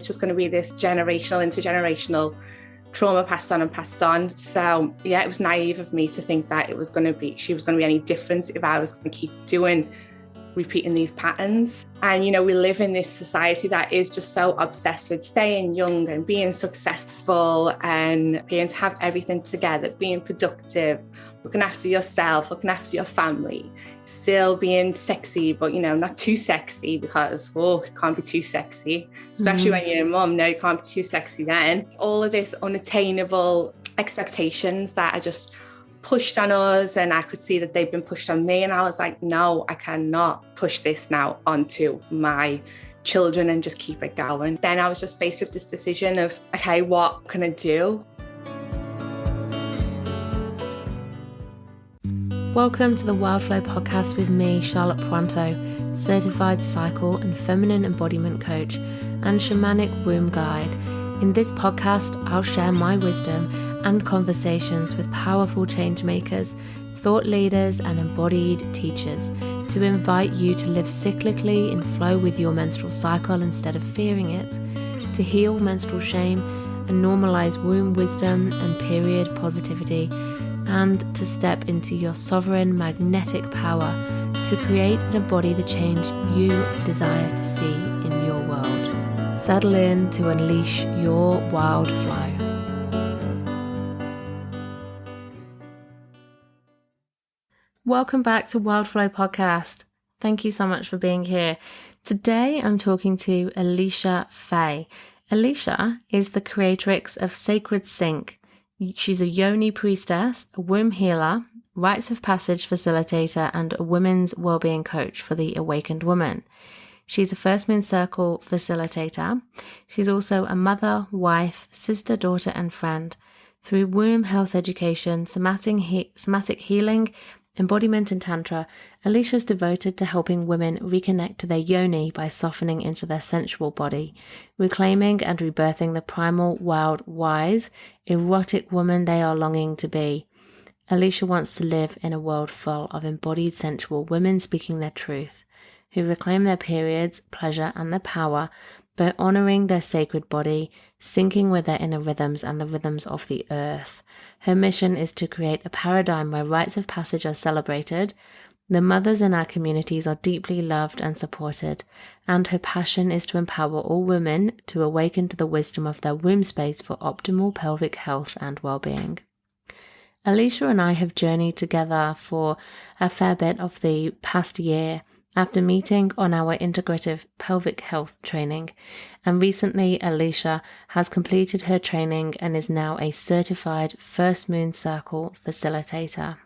it's just going to be this generational, intergenerational trauma passed on and passed on. So yeah, it was naive of me to think that she was going to be any different if I was going to keep repeating these patterns. And, you know, we live in this society that is just so obsessed with staying young and being successful and being to have everything together, being productive, looking after yourself, looking after your family, still being sexy, but, you know, not too sexy because, it can't be too sexy, especially when you're a mum. No, you can't be too sexy then. All of this unattainable expectations that are just pushed on us, and I could see that they've been pushed on me, and I was like, no, I cannot push this now onto my children and just keep it going. Then I was just faced with this decision of, okay, what can I do? Welcome to the Wildflow podcast with me, Charlotte Pronto, certified cycle and feminine embodiment coach and shamanic womb guide. In this podcast, I'll share my wisdom and conversations with powerful change makers, thought leaders, and embodied teachers to invite you to live cyclically in flow with your menstrual cycle instead of fearing it, to heal menstrual shame and normalize womb wisdom and period positivity, and to step into your sovereign magnetic power to create and embody the change you desire to see in your world. Settle in to unleash your wild flow. Welcome back to Wildflow Podcast. Thank you so much for being here. Today I'm talking to Alisha Faye. Alisha is the Creatrix of Sacred Sync. She's a Yoni Priestess, a womb healer, rites of passage facilitator, and a women's wellbeing coach for the awakened woman. She's a first moon circle facilitator. She's also a mother, wife, sister, daughter, and friend. Through womb health education, somatic healing, embodiment and tantra, Alisha's devoted to helping women reconnect to their yoni by softening into their sensual body, reclaiming and rebirthing the primal, wild, wise, erotic woman they are longing to be. Alisha wants to live in a world full of embodied sensual women speaking their truth, who reclaim their periods, pleasure, and their power by honoring their sacred body, syncing with their inner rhythms and the rhythms of the earth. Her mission is to create a paradigm where rites of passage are celebrated, the mothers in our communities are deeply loved and supported, and her passion is to empower all women to awaken to the wisdom of their womb space for optimal pelvic health and well-being. Alisha and I have journeyed together for a fair bit of the past year after meeting on our integrative pelvic health training, and recently Alisha has completed her training and is now a certified first moon circle facilitator.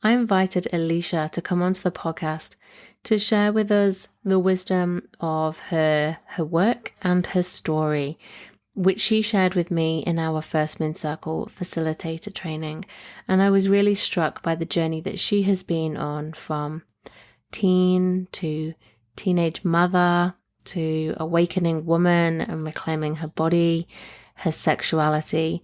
I invited Alisha to come onto the podcast to share with us the wisdom of her work and her story, which she shared with me in our first moon circle facilitator training, and I was really struck by the journey that she has been on from teen to teenage mother to awakening woman and reclaiming her body, her sexuality,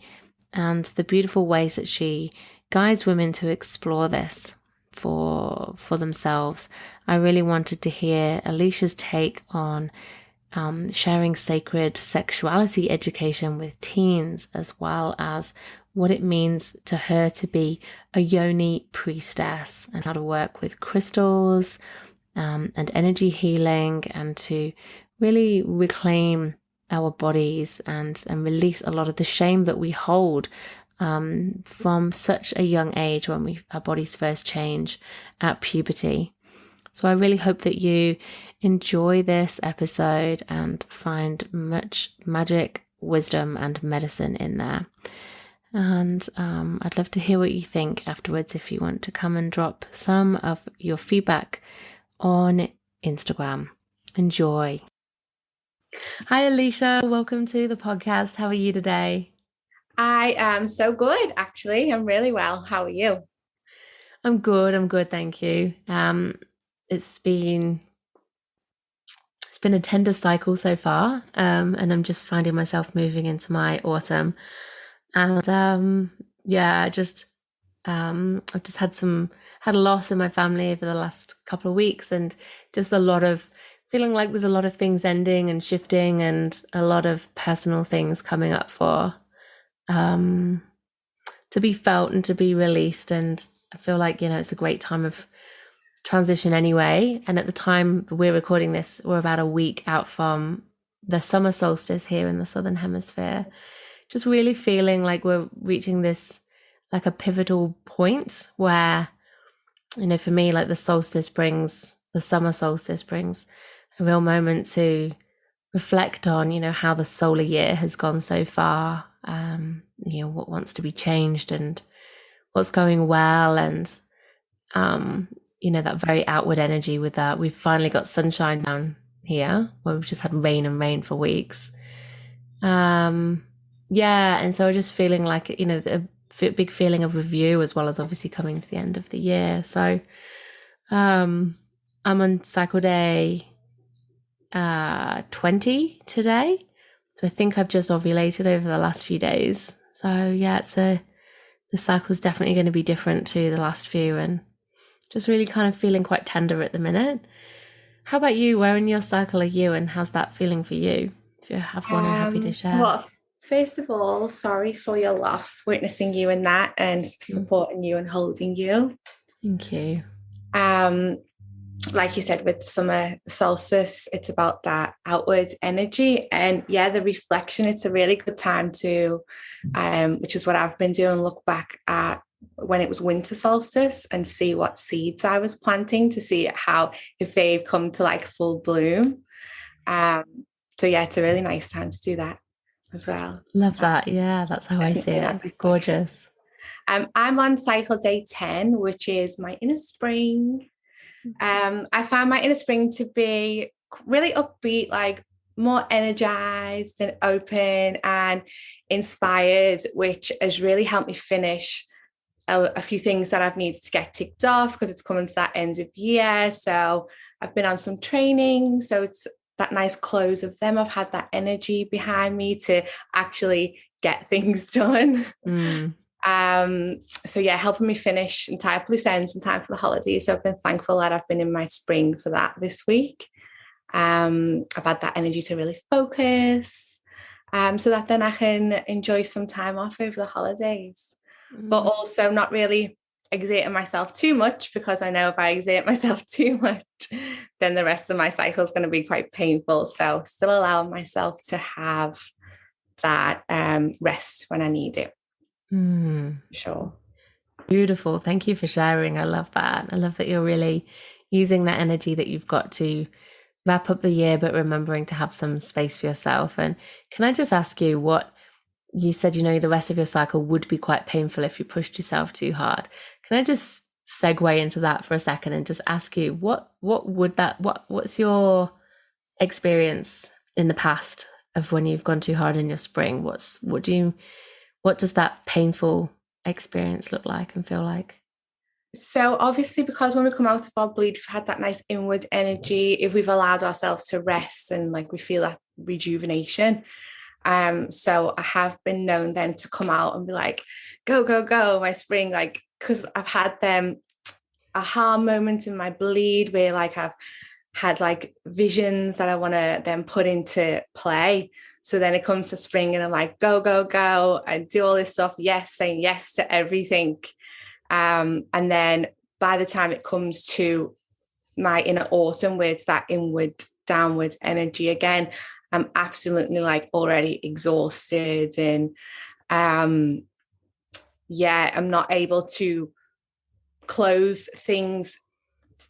and the beautiful ways that she guides women to explore this for themselves. I really wanted to hear Alisha's take on sharing sacred sexuality education with teens, as well as what it means to her to be a Yoni priestess and how to work with crystals and energy healing, and to really reclaim our bodies and release a lot of the shame that we hold from such a young age when our bodies first change at puberty. So I really hope that you enjoy this episode and find much magic, wisdom, and medicine in there. And I'd love to hear what you think afterwards if you want to come and drop some of your feedback on Instagram. Enjoy. Hi, Alisha. Welcome to the podcast. How are you today? I am so good, actually. I'm really well. How are you? I'm good. Thank you. It's been a tender cycle so far, and I'm just finding myself moving into my autumn. And I've just had a loss in my family over the last couple of weeks, and just a lot of feeling like there's a lot of things ending and shifting and a lot of personal things coming up for to be felt and to be released. And I feel like, you know, it's a great time of transition anyway. And at the time we're recording this, we're about a week out from the summer solstice here in the Southern Hemisphere. Just really feeling like we're reaching this, like a pivotal point where, you know, for me, like the summer solstice brings a real moment to reflect on, you know, how the solar year has gone so far, you know, what wants to be changed and what's going well. And, you know, that very outward energy with that. We've finally got sunshine down here where we've just had rain and rain for weeks. Yeah. And so just feeling like, you know, a big feeling of review, as well as obviously coming to the end of the year. So I'm on cycle day 20 today. So I think I've just ovulated over the last few days. So yeah, the cycle's definitely going to be different to the last few, and just really kind of feeling quite tender at the minute. How about you? Where in your cycle are you, and how's that feeling for you? If you have one, I'm happy to share. Well, first of all, sorry for your loss, witnessing you in that and supporting you and holding you. Thank you. Like you said, with summer solstice, it's about that outward energy, and yeah, the reflection. It's a really good time to, which is what I've been doing, look back at when it was winter solstice and see what seeds I was planting, to see how, if they've come to like full bloom. So yeah, it's a really nice time to do that as well. Love that. Yeah, that's how I see it. It's gorgeous. I'm on cycle day 10, which is my inner spring. I found my inner spring to be really upbeat, like more energized and open and inspired, which has really helped me finish a few things that I've needed to get ticked off, because it's coming to that end of year. So I've been on some training, so it's that nice close of them. I've had that energy behind me to actually get things done. So yeah, helping me finish and tie up loose ends in time for the holidays. So I've been thankful that I've been in my spring for that this week. I've had that energy to really focus, so that then I can enjoy some time off over the holidays, but also not really exerting myself too much, because I know if I exert myself too much, then the rest of my cycle is going to be quite painful. So still allowing myself to have that rest when I need it. Sure. Beautiful. Thank you for sharing. I love that. I love that you're really using that energy that you've got to wrap up the year, but remembering to have some space for yourself. And can I just ask you, what you said, you know, the rest of your cycle would be quite painful if you pushed yourself too hard. Can I just segue into that for a second and just ask you, what's your experience in the past of when you've gone too hard in your spring? What does that painful experience look like and feel like? So obviously, because when we come out of our bleed, we've had that nice inward energy. If we've allowed ourselves to rest and like we feel that rejuvenation. So I have been known then to come out and be like, go, go, go, my spring, like, because I've had them aha moments in my bleed where like I've had like visions that I want to then put into play. So then it comes to spring and I'm like, go, go, go, and do all this stuff. Yes, saying yes to everything. And then by the time it comes to my inner autumn, where it's that inward, downward energy again, I'm absolutely like already exhausted. And yeah, I'm not able to close things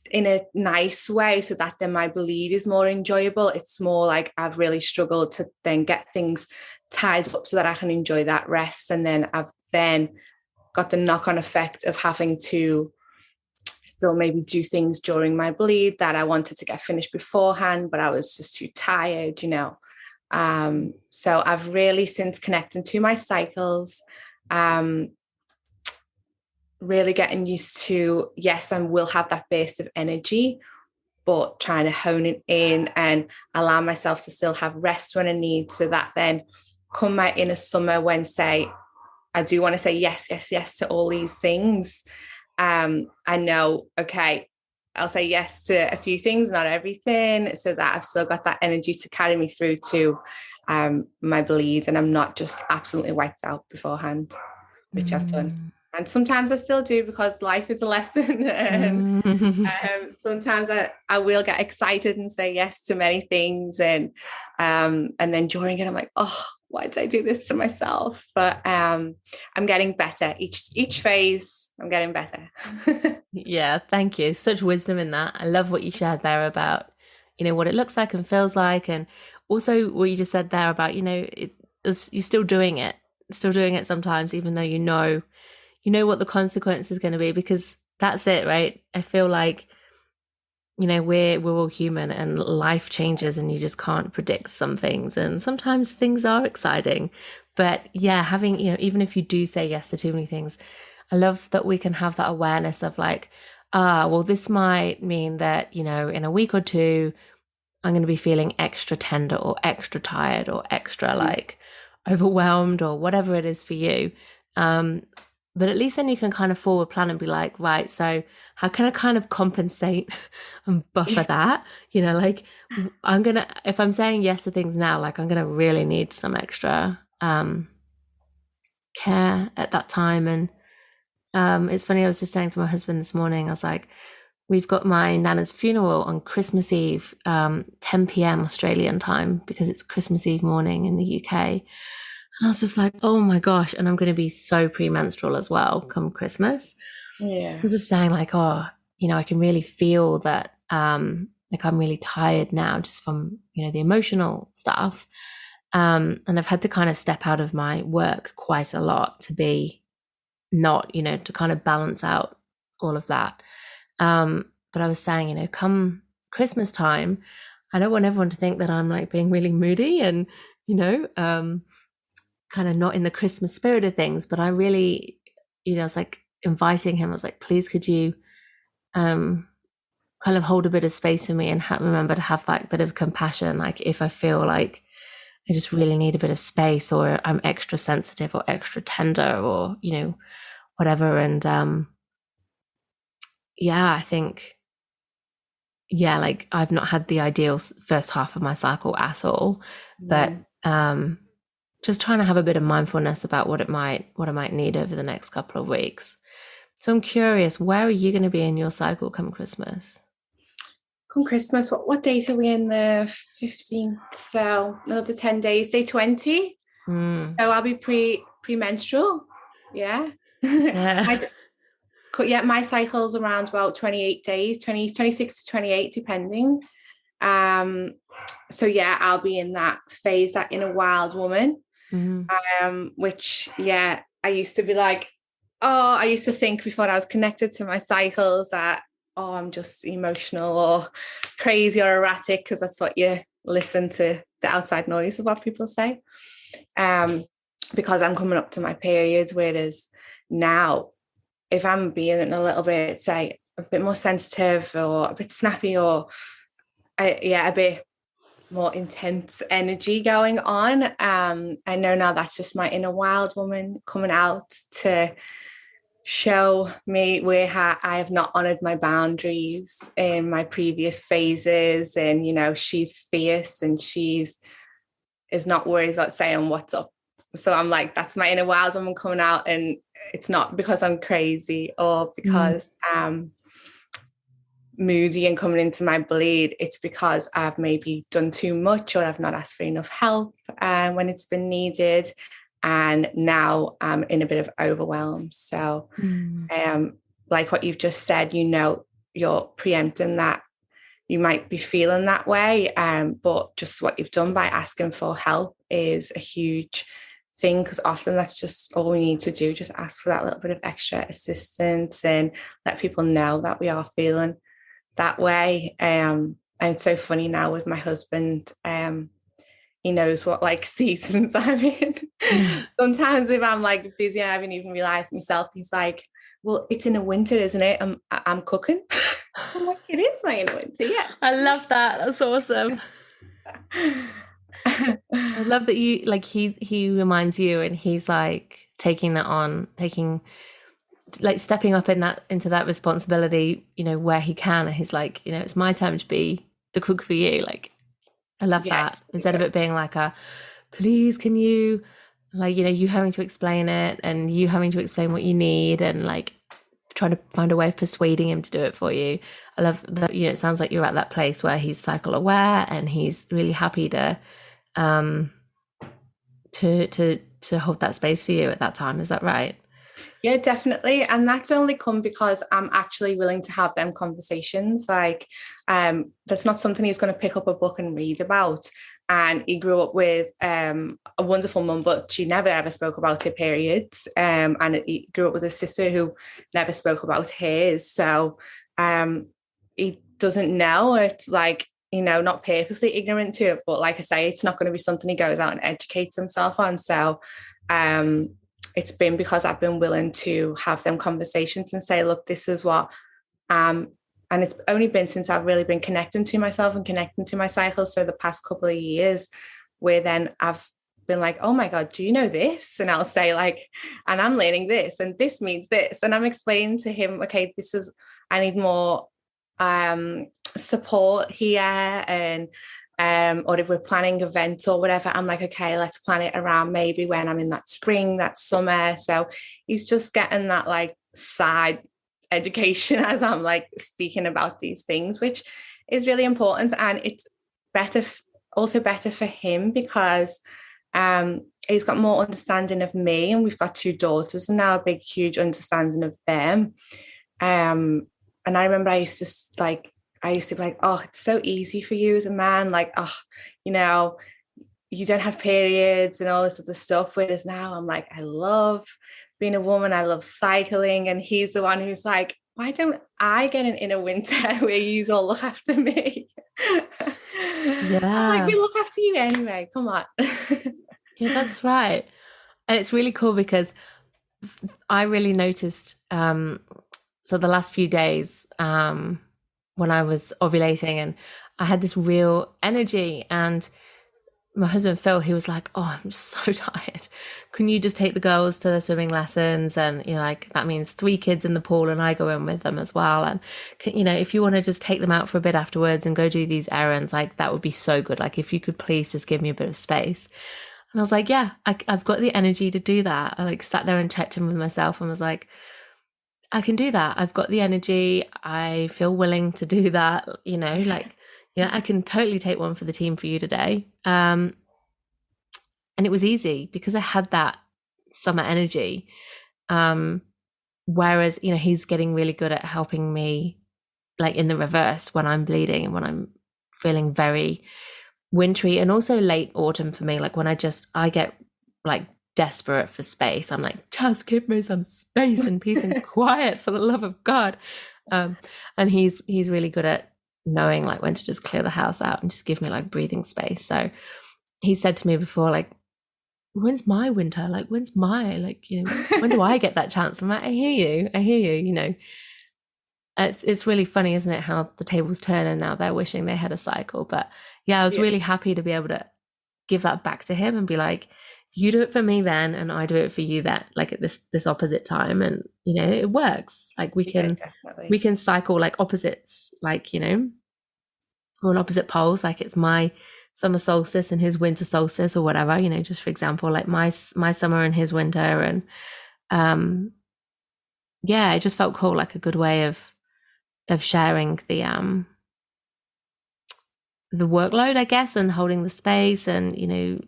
in a nice way so that then my bleed is more enjoyable. It's more like I've really struggled to then get things tied up so that I can enjoy that rest. And then I've then got the knock-on effect of having to still maybe do things during my bleed that I wanted to get finished beforehand, but I was just too tired, you know. So I've really, since connecting to my cycles, really getting used to, yes, I will have that burst of energy, but trying to hone it in and allow myself to still have rest when I need, so that then come my inner summer, when say I do want to say yes, yes, yes to all these things, I know, okay, I'll say yes to a few things, not everything, so that I've still got that energy to carry me through to my bleed, and I'm not just absolutely wiped out beforehand, which I've done. And sometimes I still do, because life is a lesson. And sometimes I will get excited and say yes to many things. And then during it, I'm like, oh, why did I do this to myself? But I'm getting better. Each phase, I'm getting better. Yeah, thank you. Such wisdom in that. I love what you shared there about, what it looks like and feels like. And also what you just said there about, you're still doing it sometimes, even though you know what the consequence is going to be, because that's it, right? I feel like, we're all human, and life changes, and you just can't predict some things. And sometimes things are exciting, but yeah, having, even if you do say yes to too many things, I love that we can have that awareness of like, well, this might mean that, in a week or two, I'm going to be feeling extra tender or extra tired or extra like overwhelmed or whatever it is for you. But at least then you can kind of forward plan and be like, right, so how can I kind of compensate and buffer that? Like if I'm saying yes to things now, like I'm going to really need some extra care at that time. And it's funny, I was just saying to my husband this morning, I was like, we've got my Nana's funeral on Christmas Eve, 10 p.m. Australian time, because it's Christmas Eve morning in the UK. And I was just like, oh my gosh. And I'm going to be so premenstrual as well come Christmas. Yeah. I was just saying like, I can really feel that, like I'm really tired now just from, the emotional stuff. And I've had to kind of step out of my work quite a lot to be not, to kind of balance out all of that. But I was saying, come Christmas time, I don't want everyone to think that I'm like being really moody and, kind of not in the Christmas spirit of things. But I really, I was like inviting him. I was like, please, could you kind of hold a bit of space for me and remember to have that bit of compassion. Like if I feel like I just really need a bit of space, or I'm extra sensitive or extra tender, or, whatever. And I think, like I've not had the ideal first half of my cycle at all, but just trying to have a bit of mindfulness about what I might need over the next couple of weeks. So I'm curious, where are you going to be in your cycle come Christmas? Come Christmas, what date are we in? The 15th, so another 10 days, day 20. So I'll be premenstrual. Yeah. My cycle's around about 28 days, 26 to 28, depending. So yeah, I'll be in that phase, that inner wild woman. Which I used to be like, I used to think before I was connected to my cycles that I'm just emotional or crazy or erratic, because that's what you listen to, the outside noise of what people say, because I'm coming up to my periods. Whereas now, if I'm being a little bit, say, a bit more sensitive or a bit snappy, or a bit more intense energy going on, I know now that's just my inner wild woman coming out to show me where I have not honored my boundaries in my previous phases. And she's fierce, and is not worried about saying what's up. So I'm like, that's my inner wild woman coming out, and it's not because I'm crazy or because I'm moody and coming into my bleed. It's because I've maybe done too much, or I've not asked for enough help when it's been needed, and now I'm in a bit of overwhelm. So like what you've just said, you're preempting that you might be feeling that way, but just what you've done by asking for help is a huge thing, because often that's just all we need to do, just ask for that little bit of extra assistance and let people know that we are feeling that way. And it's so funny now with my husband, he knows what like seasons I'm in. Sometimes if I'm like busy and I haven't even realized myself, he's like, well, it's in a winter, isn't it? I'm cooking. I'm like, it is my inner winter, yeah. I love that. That's awesome. I love that you like he reminds you, and he's like taking that on, taking like stepping up into that responsibility, you know, where he can. He's like, you know, it's my time to be the cook for you. Like, I love that. Instead of it being like a, please, can you, like, you know, you having to explain it and you having to explain what you need and like trying to find a way of persuading him to do it for you. I love that, you know, it sounds like you're at that place where he's cycle aware and he's really happy to hold that space for you at that time. Is that right? Yeah, definitely. And that's only come because I'm actually willing to have them conversations. Like, that's not something he's going to pick up a book and read about. And he grew up with a wonderful mum, but she never ever spoke about her periods. And he grew up with a sister who never spoke about hers. So he doesn't know. It's like, you know, not purposely ignorant to it, but like I say, it's not going to be something he goes out and educates himself on. So it's been because I've been willing to have them conversations and say, look, this is what, and it's only been since I've really been connecting to myself and connecting to my cycle. So the past couple of years where then I've been like, oh my God, do you know this? And I'll say like, and I'm learning this and this means this. And I'm explaining to him, okay, I need more support here. And or if we're planning events or whatever, I'm like, okay, let's plan it around maybe when I'm in that spring, that summer. So he's just getting that like side education as I'm like speaking about these things, which is really important. And it's also better for him because he's got more understanding of me, and we've got 2 daughters and now a big, huge understanding of them. And I remember I used to be like, oh, it's so easy for you as a man. Like, oh, you know, you don't have periods and all this other stuff. Whereas now I'm like, I love being a woman. I love cycling. And he's the one who's like, why don't I get an inner winter where you all look after me? Yeah. I'm like, we look after you anyway. Come on. Yeah, that's right. And it's really cool because I really noticed, so the last few days, when I was ovulating and I had this real energy, and my husband Phil, he was like, oh, I'm so tired. Can you just take the girls to the swimming lessons? And, you know, like that means 3 kids in the pool and I go in with them as well. And, you know, if you want to just take them out for a bit afterwards and go do these errands, like that would be so good. Like if you could please just give me a bit of space. And I was like, yeah, I've got the energy to do that. I like sat there and checked in with myself and was like, I can do that. I've got the energy. I feel willing to do that. You know, like, yeah, I can totally take one for the team for you today. And it was easy because I had that summer energy. Whereas, you know, he's getting really good at helping me like in the reverse when I'm bleeding and when I'm feeling very wintry, and also late autumn for me. Like when I get like desperate for space. I'm like, just give me some space and peace and quiet for the love of God. And he's really good at knowing like when to just clear the house out and just give me like breathing space. So he said to me before, like, when's my winter? Like, when's my, like, you know, when do I get that chance? I'm like, I hear you, you know. It's really funny, isn't it, how the tables turn and now they're wishing they had a cycle. But yeah, I was really happy to be able to give that back to him and be like, you do it for me then and I do it for you that, like at this opposite time. And, you know, it works. Like we can cycle like opposites, like, you know, on opposite poles. Like it's my summer solstice and his winter solstice or whatever, you know, just for example, like my summer and his winter. And yeah, it just felt cool, like a good way of sharing the workload, I guess, and holding the space and, you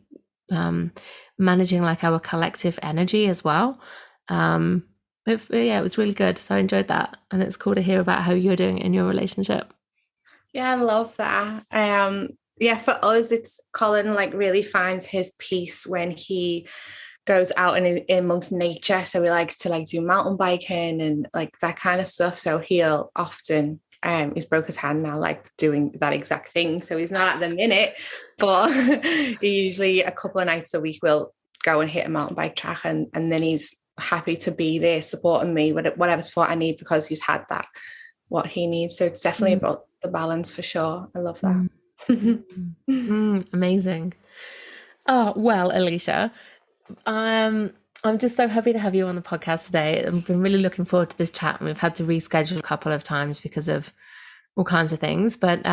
know, managing like our collective energy as well. But yeah, it was really good. So I enjoyed that. And it's cool to hear about how you're doing in your relationship. Yeah, I love that. Yeah, for us, it's Colin like really finds his peace when he goes out and in amongst nature. So he likes to like do mountain biking and like that kind of stuff. So he'll often he's broke his hand now, like doing that exact thing. So he's not at the minute, but he usually a couple of nights a week will go and hit a mountain bike track, and then he's happy to be there supporting me with whatever support I need because he's had that what he needs. So it's definitely about the balance for sure. I love that. Amazing. Oh well, Alisha, I'm just so happy to have you on the podcast today. I've been really looking forward to this chat, and we've had to reschedule a couple of times because of all kinds of things. But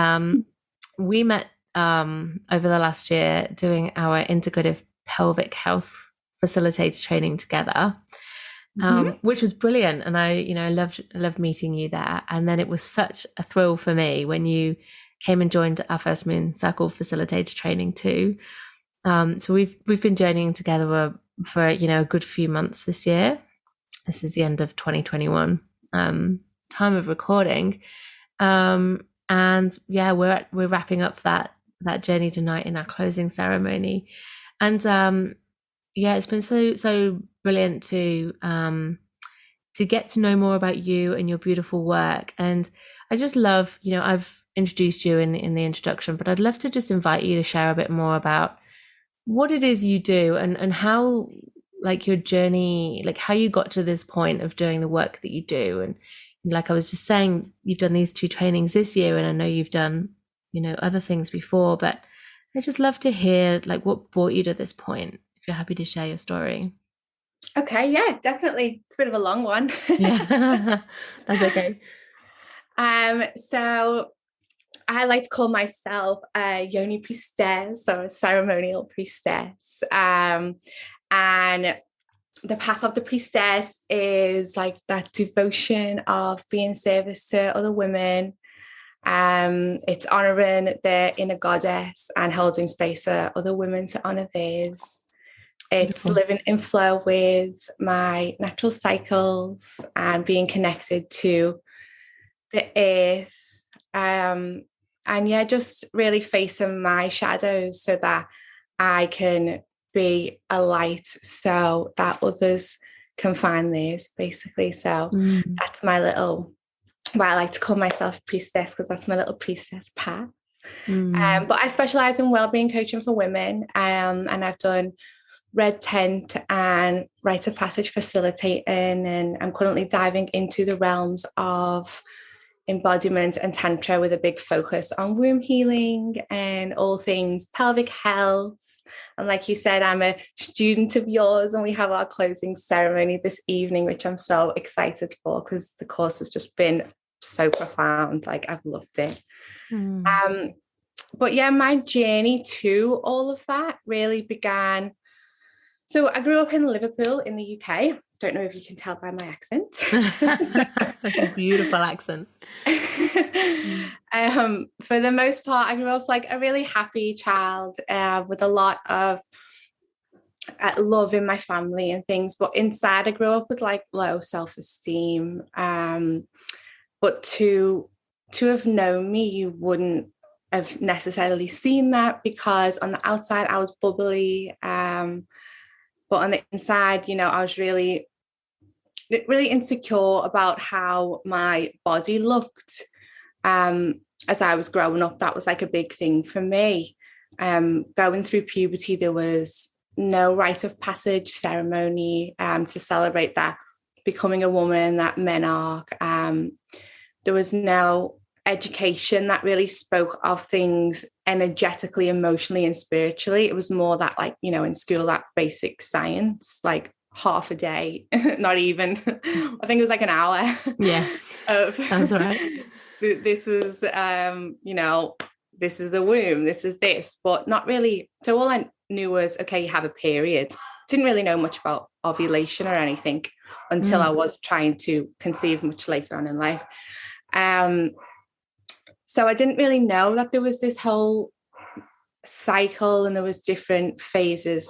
we met over the last year doing our integrative pelvic health facilitator training together, which was brilliant. And I loved meeting you there. And then it was such a thrill for me when you came and joined our first Moon Circle facilitator training too. So we've been journeying together for a good few months this year. This is the end of 2021 time of recording, and yeah, we're wrapping up that journey tonight in our closing ceremony. And yeah, it's been so brilliant to get to know more about you and your beautiful work. And I just love, I've introduced you in the introduction, but I'd love to just invite you to share a bit more about what it is you do and how, like, your journey, like how you got to this point of doing the work that you do. And like I was just saying, you've done these 2 trainings this year, and I know you've done, other things before, but I just love to hear like what brought you to this point, if you're happy to share your story. Okay, yeah, definitely. It's a bit of a long one. Yeah, that's okay. So I like to call myself a Yoni Priestess, or a ceremonial priestess. And the path of the priestess is like that devotion of being service to other women. It's honoring their inner goddess and holding space for other women to honor theirs. It's Beautiful. living in flow with my natural cycles and being connected to the earth. And yeah, just really facing my shadows so that I can be a light so that others can find theirs, basically. So that's my little, well, I like to call myself priestess because that's my little priestess path. But I specialize in wellbeing coaching for women, and I've done red tent and rite of passage facilitating, and I'm currently diving into the realms of embodiment and tantra with a big focus on womb healing and all things pelvic health. And like you said, I'm a student of yours, and we have our closing ceremony this evening, which I'm so excited for because the course has just been so profound. Like, I've loved it. But yeah, my journey to all of that really began. So I grew up in Liverpool in the UK. Don't know if you can tell by my accent. That's a beautiful accent. For the most part, I grew up like a really happy child with a lot of love in my family and things. But inside, I grew up with like low self-esteem. But to have known me, you wouldn't have necessarily seen that, because on the outside, I was bubbly. But on the inside, I was really insecure about how my body looked. As I was growing up, that was like a big thing for me. Going through puberty, there was no rite of passage ceremony to celebrate that becoming a woman, that menarche. There was no education that really spoke of things energetically, emotionally, and spiritually. It was more that, like, in school, that basic science, like half a day, not even, I think it was like an hour. Yeah, that's right. This is, this is the womb, this is this, but not really. So all I knew was, okay, you have a period. Didn't really know much about ovulation or anything until I was trying to conceive much later on in life. So I didn't really know that there was this whole cycle and there was different phases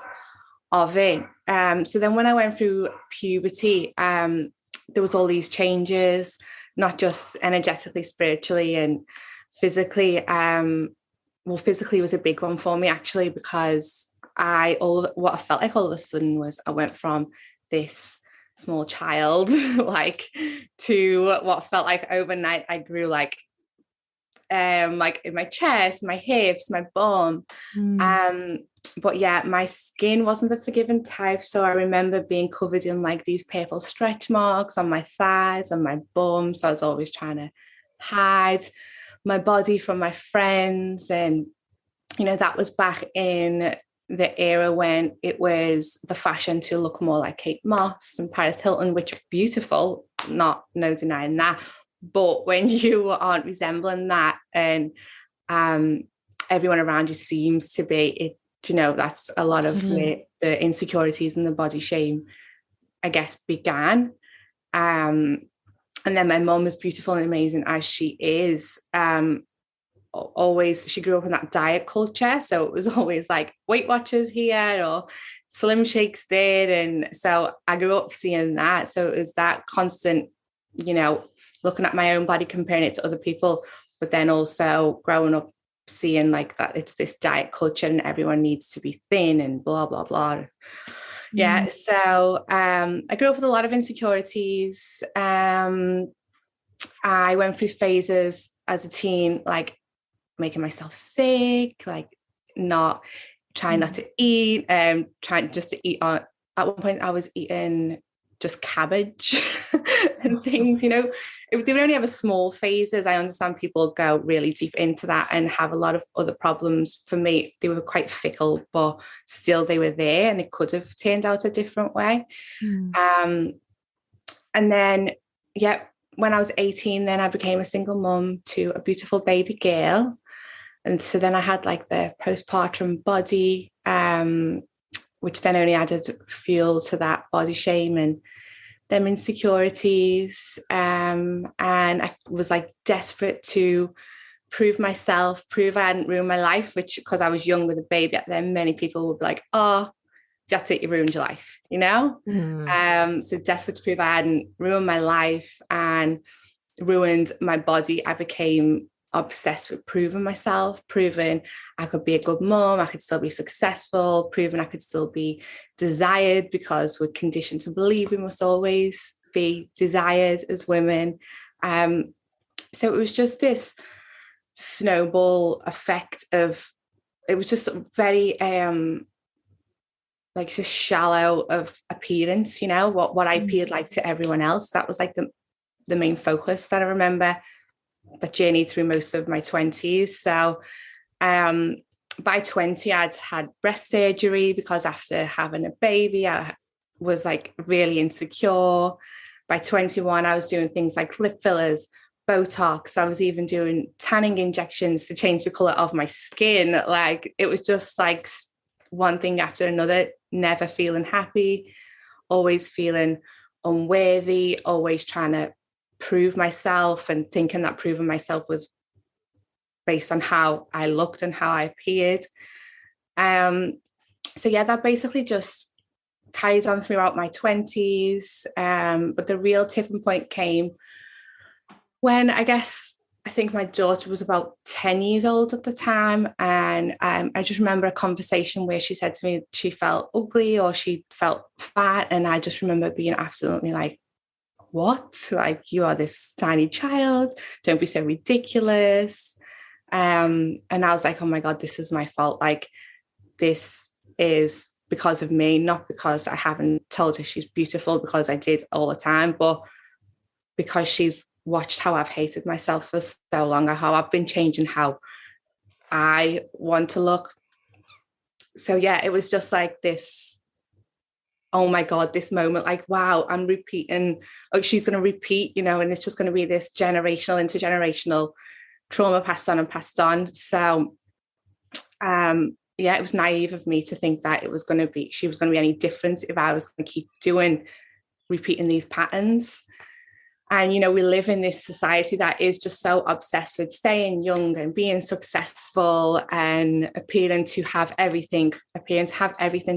of it. So then when I went through puberty, there was all these changes, not just energetically, spiritually, and physically. Physically was a big one for me, actually, because what I felt like all of a sudden was I went from this small child like to what felt like overnight I grew like in my chest, my hips, my bum. But yeah, my skin wasn't the forgiving type. So I remember being covered in like these purple stretch marks on my thighs, on my bum. So I was always trying to hide my body from my friends. And, that was back in the era when it was the fashion to look more like Kate Moss and Paris Hilton, which are beautiful, no denying that. But when you aren't resembling that, and everyone around you seems to be, it, you know, that's a lot of where the insecurities and the body shame, I guess, began. And then my mom, as beautiful and amazing as she is, always, she grew up in that diet culture, so it was always like Weight Watchers here or Slim Shakes did, and so I grew up seeing that. So it was that constant, you know, looking at my own body, comparing it to other people, but then also growing up seeing like that it's this diet culture and everyone needs to be thin and blah blah blah. Yeah, so I grew up with a lot of insecurities. I went through phases as a teen, like making myself sick, like not trying not to eat, trying just to eat on. At one point I was eating just cabbage and things, you know. They would only have a small phases. I understand people go really deep into that and have a lot of other problems. For me, they were quite fickle, but still they were there, and it could have turned out a different way. And then, yeah, when I was 18, then I became a single mum to a beautiful baby girl. And so then I had like the postpartum body, which then only added fuel to that body shame and them insecurities. And I was like desperate to prove myself, prove I hadn't ruined my life, which, because I was young with a baby at then, many people would be like, oh, that's it, you ruined your life, you know? So desperate to prove I hadn't ruined my life and ruined my body. I became obsessed with proving myself, proving I could be a good mom, I could still be successful, proving I could still be desired, because we're conditioned to believe we must always be desired as women. So it was just this snowball effect of, it was just very like just shallow of appearance, you know, what I appeared like to everyone else. That was like the main focus that I remember that journey through most of my 20s. So by 20, I'd had breast surgery because after having a baby, I was like really insecure. By 21, I was doing things like lip fillers, Botox. I was even doing tanning injections to change the color of my skin. Like, it was just like one thing after another, never feeling happy, always feeling unworthy, always trying to prove myself and thinking that proving myself was based on how I looked and how I appeared. So yeah, that basically just carried on throughout my 20s. But the real tipping point came when I think my daughter was about 10 years old at the time. And I just remember a conversation where she said to me she felt ugly or she felt fat. And I just remember being absolutely like, what? Like, you are this tiny child. Don't be so ridiculous. And I was like, oh my God, this is my fault. Like, this is because of me, not because I haven't told her she's beautiful, because I did all the time, but because she's watched how I've hated myself for so long, or how I've been changing how I want to look. So yeah, it was just like this, oh my God, this moment, like, wow, I'm repeating, like, she's going to repeat, you know, and it's just going to be this generational, intergenerational trauma passed on and passed on. So yeah, it was naive of me to think that she was going to be any different if I was going to keep repeating these patterns. And, you know, we live in this society that is just so obsessed with staying young and being successful and appearing to have everything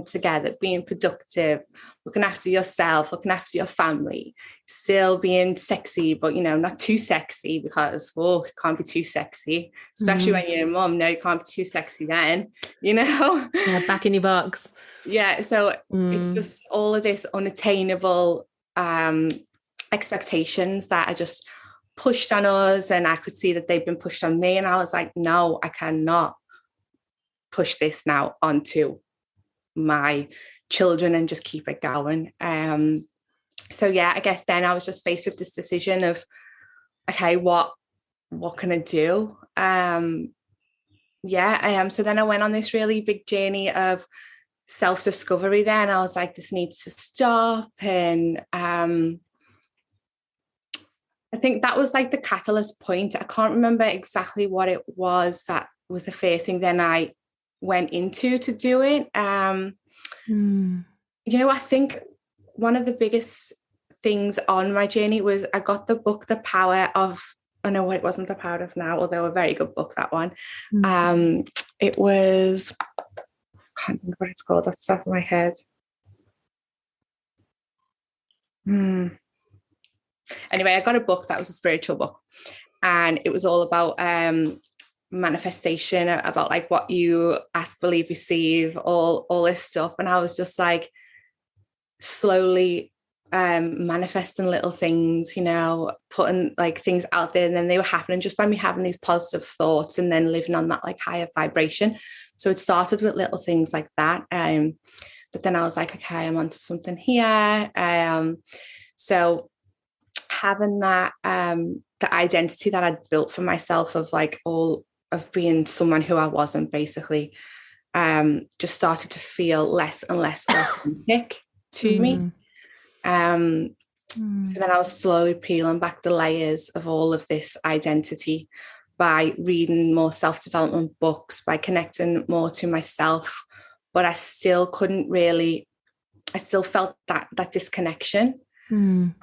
together, being productive, looking after yourself, looking after your family, still being sexy, but, you know, not too sexy, because, it can't be too sexy, especially when you're a mum. No, you can't be too sexy then, you know? Yeah, back in your box. Yeah, so it's just all of this unattainable expectations that are just pushed on us, and I could see that they've been pushed on me, and I was like, no, I cannot push this now onto my children and just keep it going. So yeah, I guess then I was just faced with this decision of, okay, what can I do? yeah, so then I went on this really big journey of self-discovery then. I was like, this needs to stop. And I think that was like the catalyst point. I can't remember exactly what it was that was the first thing then I went into to do it. You know, I think one of the biggest things on my journey was I got the book, The Power of, oh no, it wasn't The Power of Now, although a very good book, that one. It was, I can't remember what it's called, off the top of my head. Anyway, I got a book that was a spiritual book, and it was all about manifestation, about like what you ask, believe, receive, all this stuff. And I was just like slowly manifesting little things, you know, putting like things out there, and then they were happening just by me having these positive thoughts and then living on that like higher vibration. So it started with little things like that, but then I was like, okay, I'm onto something here. So having that the identity that I'd built for myself of like all of being someone who I wasn't, basically just started to feel less and less authentic to me. So then I was slowly peeling back the layers of all of this identity by reading more self-development books, by connecting more to myself. But I still couldn't really, I still felt that disconnection. And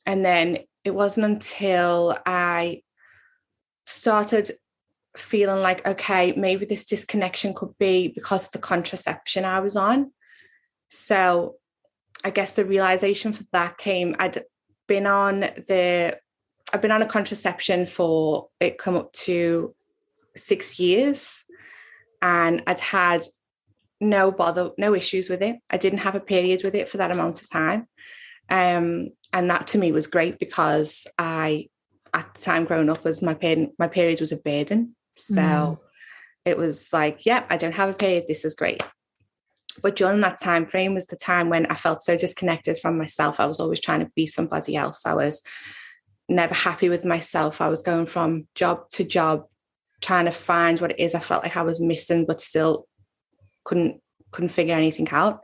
then it wasn't until I started feeling like, okay, maybe this disconnection could be because of the contraception I was on. So I guess the realization for that came, I'd been on a contraception for, it come up to 6 years, and I'd had no issues with it. I didn't have a period with it for that amount of time. And that to me was great, because I, at the time growing up, as my period was a burden. So it was like, yeah, I don't have a period. This is great. But during that time frame was the time when I felt so disconnected from myself. I was always trying to be somebody else. I was never happy with myself. I was going from job to job, trying to find what it is I felt like I was missing, but still couldn't figure anything out.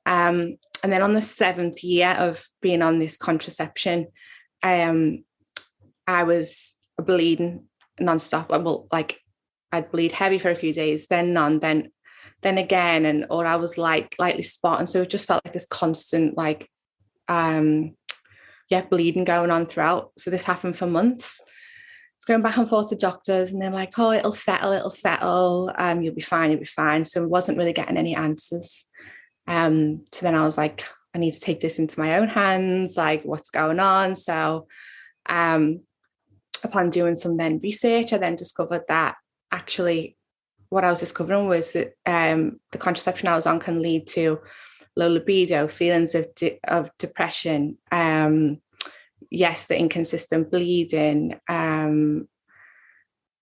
And then on the 7th year of being on this contraception, I was bleeding nonstop. Well, like I'd bleed heavy for a few days, then none, then again, or I was like lightly spotting. So it just felt like this constant like bleeding going on throughout. So this happened for months. It's going back and forth to doctors, and they're like, oh, it'll settle, you'll be fine. So I wasn't really getting any answers. So then I was like, I need to take this into my own hands, like what's going on. So upon doing some then research, I then discovered that actually what I was discovering was that the contraception I was on can lead to low libido, feelings of depression, yes, the inconsistent bleeding. There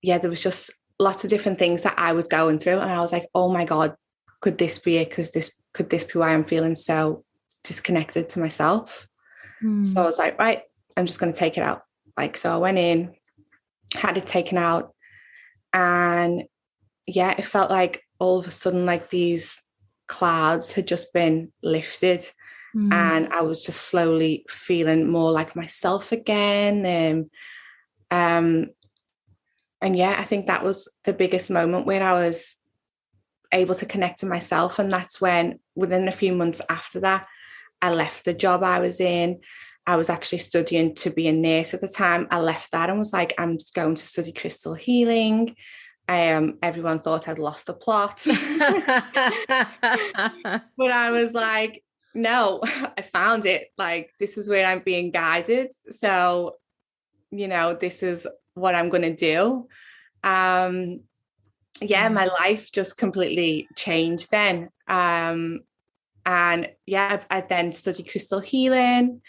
was just lots of different things that I was going through, and I was like, oh my God, could this be it? Could this be why I'm feeling so disconnected to myself? So I was like, right, I'm just going to take it out. Like, so I went in, had it taken out, and yeah, it felt like all of a sudden, like these clouds had just been lifted, and I was just slowly feeling more like myself again. And yeah, I think that was the biggest moment where I was able to connect to myself. And that's when, within a few months after that, I left the job I was in. I was actually studying to be a nurse at the time. I left that and was like, I'm just going to study crystal healing. Everyone thought I'd lost the plot. But I was like, no, I found it. Like, this is where I'm being guided. So, you know, this is what I'm going to do. My life just completely changed then. And yeah, I then studied crystal healing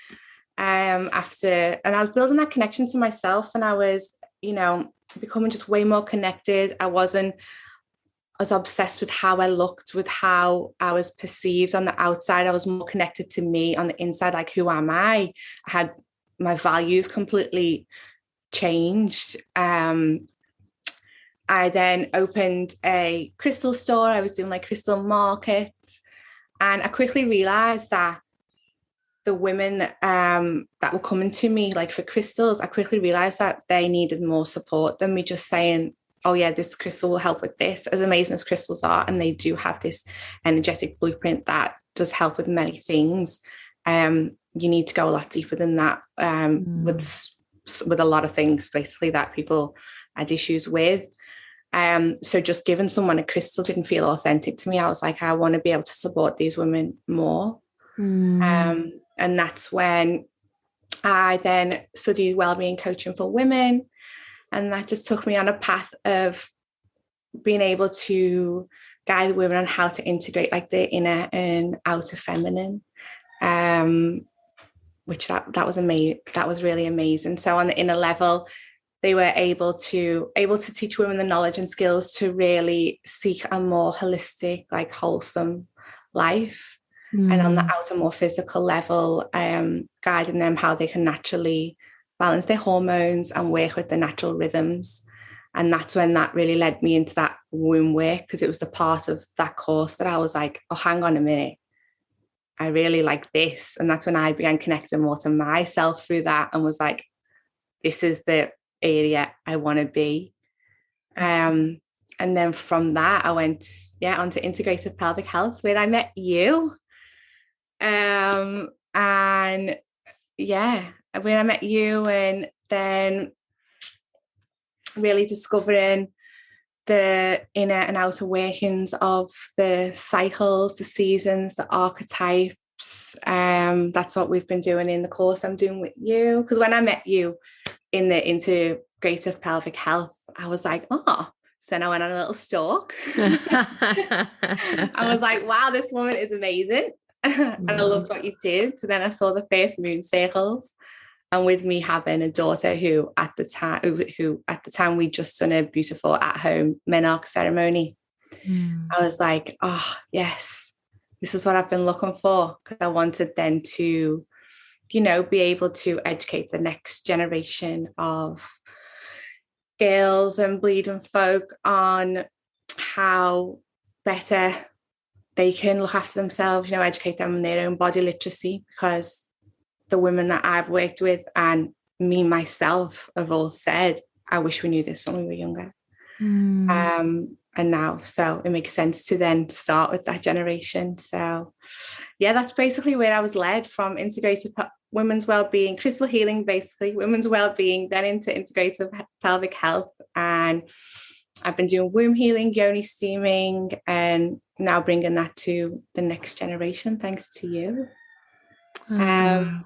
after, and I was building that connection to myself, and I was, you know, becoming just way more connected. I wasn't as obsessed with how I looked, with how I was perceived on the outside. I was more connected to me on the inside, like, who am I? I had my values completely changed. And I then opened a crystal store. I was doing like crystal markets. And I quickly realized that the women that were coming to me like for crystals, I quickly realized that they needed more support than me just saying, oh yeah, this crystal will help with this. As amazing as crystals are, and they do have this energetic blueprint that does help with many things, you need to go a lot deeper than that with a lot of things basically that people had issues with. So just giving someone a crystal didn't feel authentic to me. I was like, I want to be able to support these women more. And that's when I then studied wellbeing coaching for women. And that just took me on a path of being able to guide women on how to integrate like the inner and outer feminine, which that was amazing. That was really amazing. So on the inner level, they were able to teach women the knowledge and skills to really seek a more holistic, like wholesome life. And on the outer, more physical level, guiding them how they can naturally balance their hormones and work with the natural rhythms. And that's when that really led me into that womb work, because it was the part of that course that I was like, oh, hang on a minute, I really like this. And that's when I began connecting more to myself through that and was like, this is the area I want to be. And then from that, I went, onto integrative pelvic health, where I met you. And when I met you, and then really discovering the inner and outer workings of the cycles, the seasons, the archetypes. That's what we've been doing in the course I'm doing with you. Because when I met you in the integrative pelvic health, I was like, oh. So then I went on a little stalk. I was like, wow, this woman is amazing. And I loved what you did. So then I saw the first moon circles, and with me having a daughter who at the time we just done a beautiful at-home menarche ceremony, I was like, oh yes, this is what I've been looking for, because I wanted then to, be able to educate the next generation of girls and bleeding folk on how better they can look after themselves, educate them in their own body literacy, because the women that I've worked with and me myself have all said, I wish we knew this when we were younger. And now, so it makes sense to then start with that generation. So that's basically where I was led from: integrative women's wellbeing, crystal healing, basically women's wellbeing, then into integrative pelvic health. And I've been doing womb healing, yoni steaming, and now bringing that to the next generation, thanks to you. And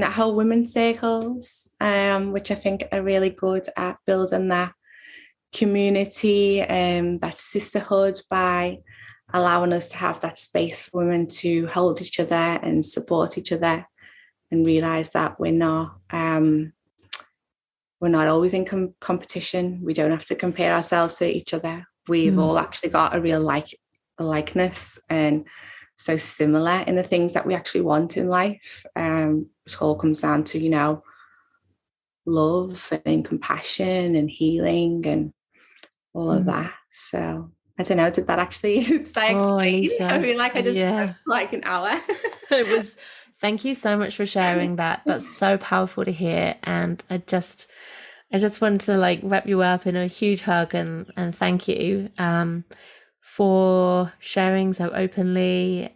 the whole women's circles, which I think are really good at building that community and that sisterhood, by allowing us to have that space for women to hold each other and support each other, and realize that we're not always in competition. We don't have to compare ourselves to each other. We've all actually got a real likeness, and so similar in the things that we actually want in life, which all comes down to, love and compassion and healing and all of that. So I don't know, did that actually explain? Alisha, I mean, like I just spoke like an hour. It was, thank you so much for sharing that. That's so powerful to hear. And I just wanted to wrap you up in a huge hug and thank you for sharing so openly,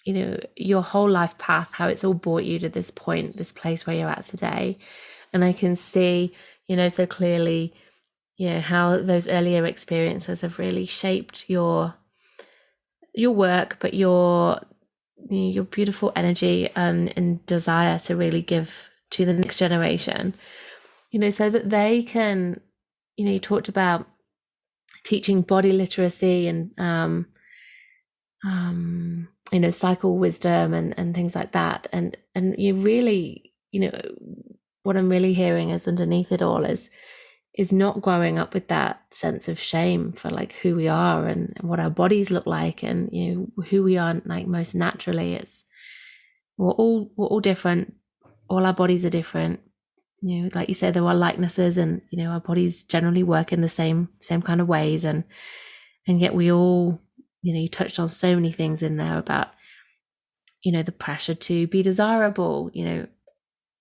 your whole life path, how it's all brought you to this point, this place where you're at today. And I can see, so clearly, how those earlier experiences have really shaped your work, but your beautiful energy and desire to really give to the next generation, so that they can, you talked about teaching body literacy and cycle wisdom and things like that, and you really, what I'm really hearing is underneath it all is not growing up with that sense of shame for who we are and what our bodies look like, and who we are most naturally. We're all different, all our bodies are different, like you said, there are likenesses, and our bodies generally work in the same kind of ways, and yet we all, you touched on so many things in there about the pressure to be desirable,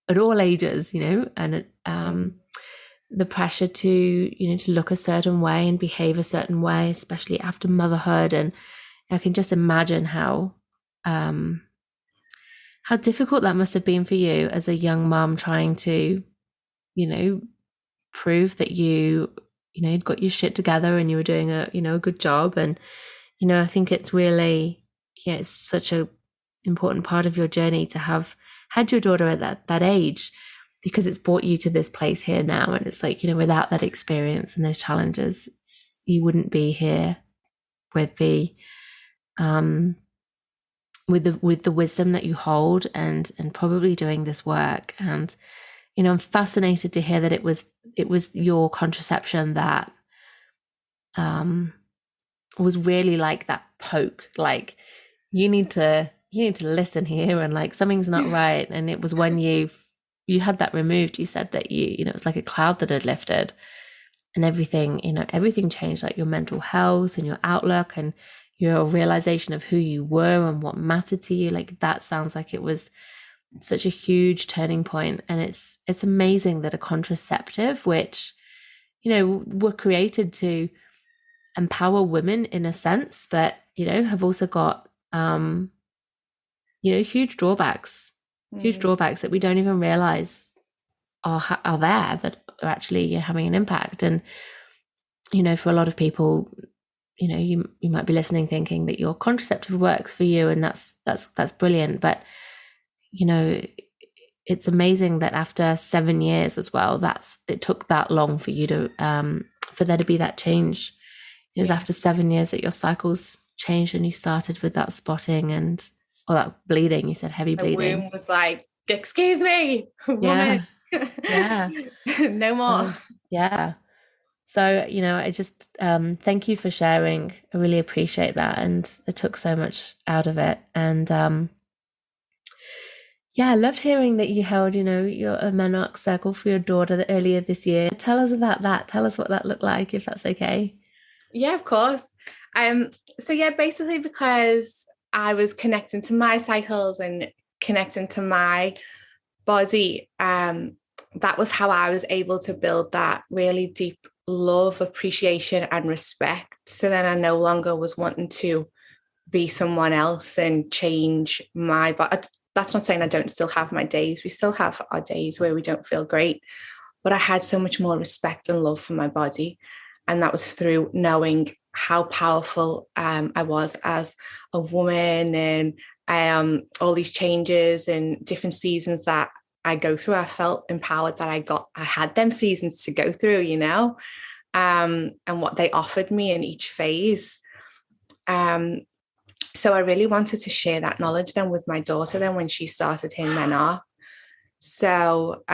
at all ages, and the pressure to to look a certain way and behave a certain way, especially after motherhood. And I can just imagine how difficult that must have been for you as a young mom, trying to prove that you'd got your shit together and you were doing a good job. And I think it's really, it's such a important part of your journey to have had your daughter at that age, because it's brought you to this place here now. And it's like, without that experience and those challenges, you wouldn't be here with the with the wisdom that you hold, and probably doing this work. And I'm fascinated to hear that it was your contraception that was really like that poke, like you need to listen here, and like something's not right. And it was when you had that removed, you said that it was like a cloud that had lifted, and everything changed, like your mental health and your outlook and your realization of who you were and what mattered to you. Like that sounds like it was such a huge turning point. And it's amazing that a contraceptive, which were created to empower women in a sense, but have also got huge drawbacks that we don't even realize are there, that are actually having an impact. And for a lot of people, you might be listening thinking that your contraceptive works for you, and that's brilliant. But it's amazing that after 7 years as well, it took that long for you to for there to be that change. It was after 7 years that your cycles changed, and you started with that spotting and that bleeding. You said heavy bleeding. The womb was like, excuse me, woman. Yeah. No more. Yeah. So, I just thank you for sharing. I really appreciate that. And I took so much out of it. And I loved hearing that you held, your menarche circle for your daughter earlier this year. Tell us about that. Tell us what that looked like, if that's okay. Yeah, of course. So basically because I was connecting to my cycles and connecting to my body, that was how I was able to build that really deep love, appreciation, and respect. So then I no longer was wanting to be someone else and change my body. That's not saying I don't still have my days. We still have our days where we don't feel great, but I had so much more respect and love for my body. And that was through knowing how powerful I was as a woman, and all these changes and different seasons that I go through. I felt empowered that I had them seasons to go through, and what they offered me in each phase. So I really wanted to share that knowledge then with my daughter then when she started her menarche. So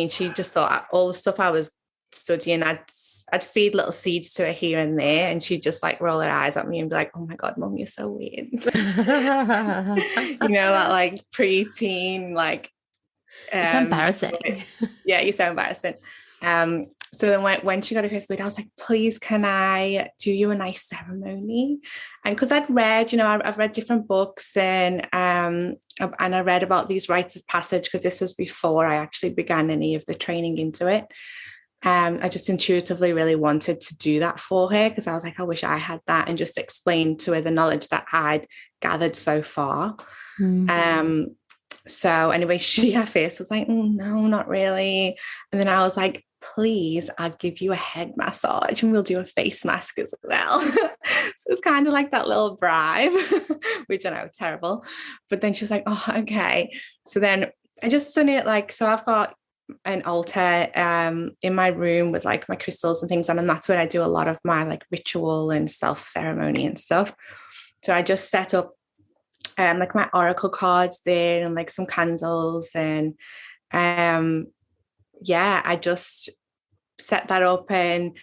she just thought all the stuff I was studying, I'd feed little seeds to her here and there, and she'd just like roll her eyes at me and be like, oh my God, Mum, you're so weird. That like preteen, like it's embarrassing. Yeah, you're so embarrassing. So then when she got her first bleed, I was like, please, can I do you a nice ceremony? And because I'd read, I've read different books, and I read about these rites of passage, because this was before I actually began any of the training into it. I just intuitively really wanted to do that for her, because I was like, I wish I had that, and just explain to her the knowledge that I'd gathered so far. So anyway, she at first was like, no, not really. And then I was like, please, I'll give you a head massage and we'll do a face mask as well. So it's kind of like that little bribe, which I know is terrible. But then she was like, oh, okay. So then I just done it so I've got an altar in my room with like my crystals and things on, and that's where I do a lot of my like ritual and self ceremony and stuff. So I just set up like my oracle cards there and like some candles, and I just set that up, and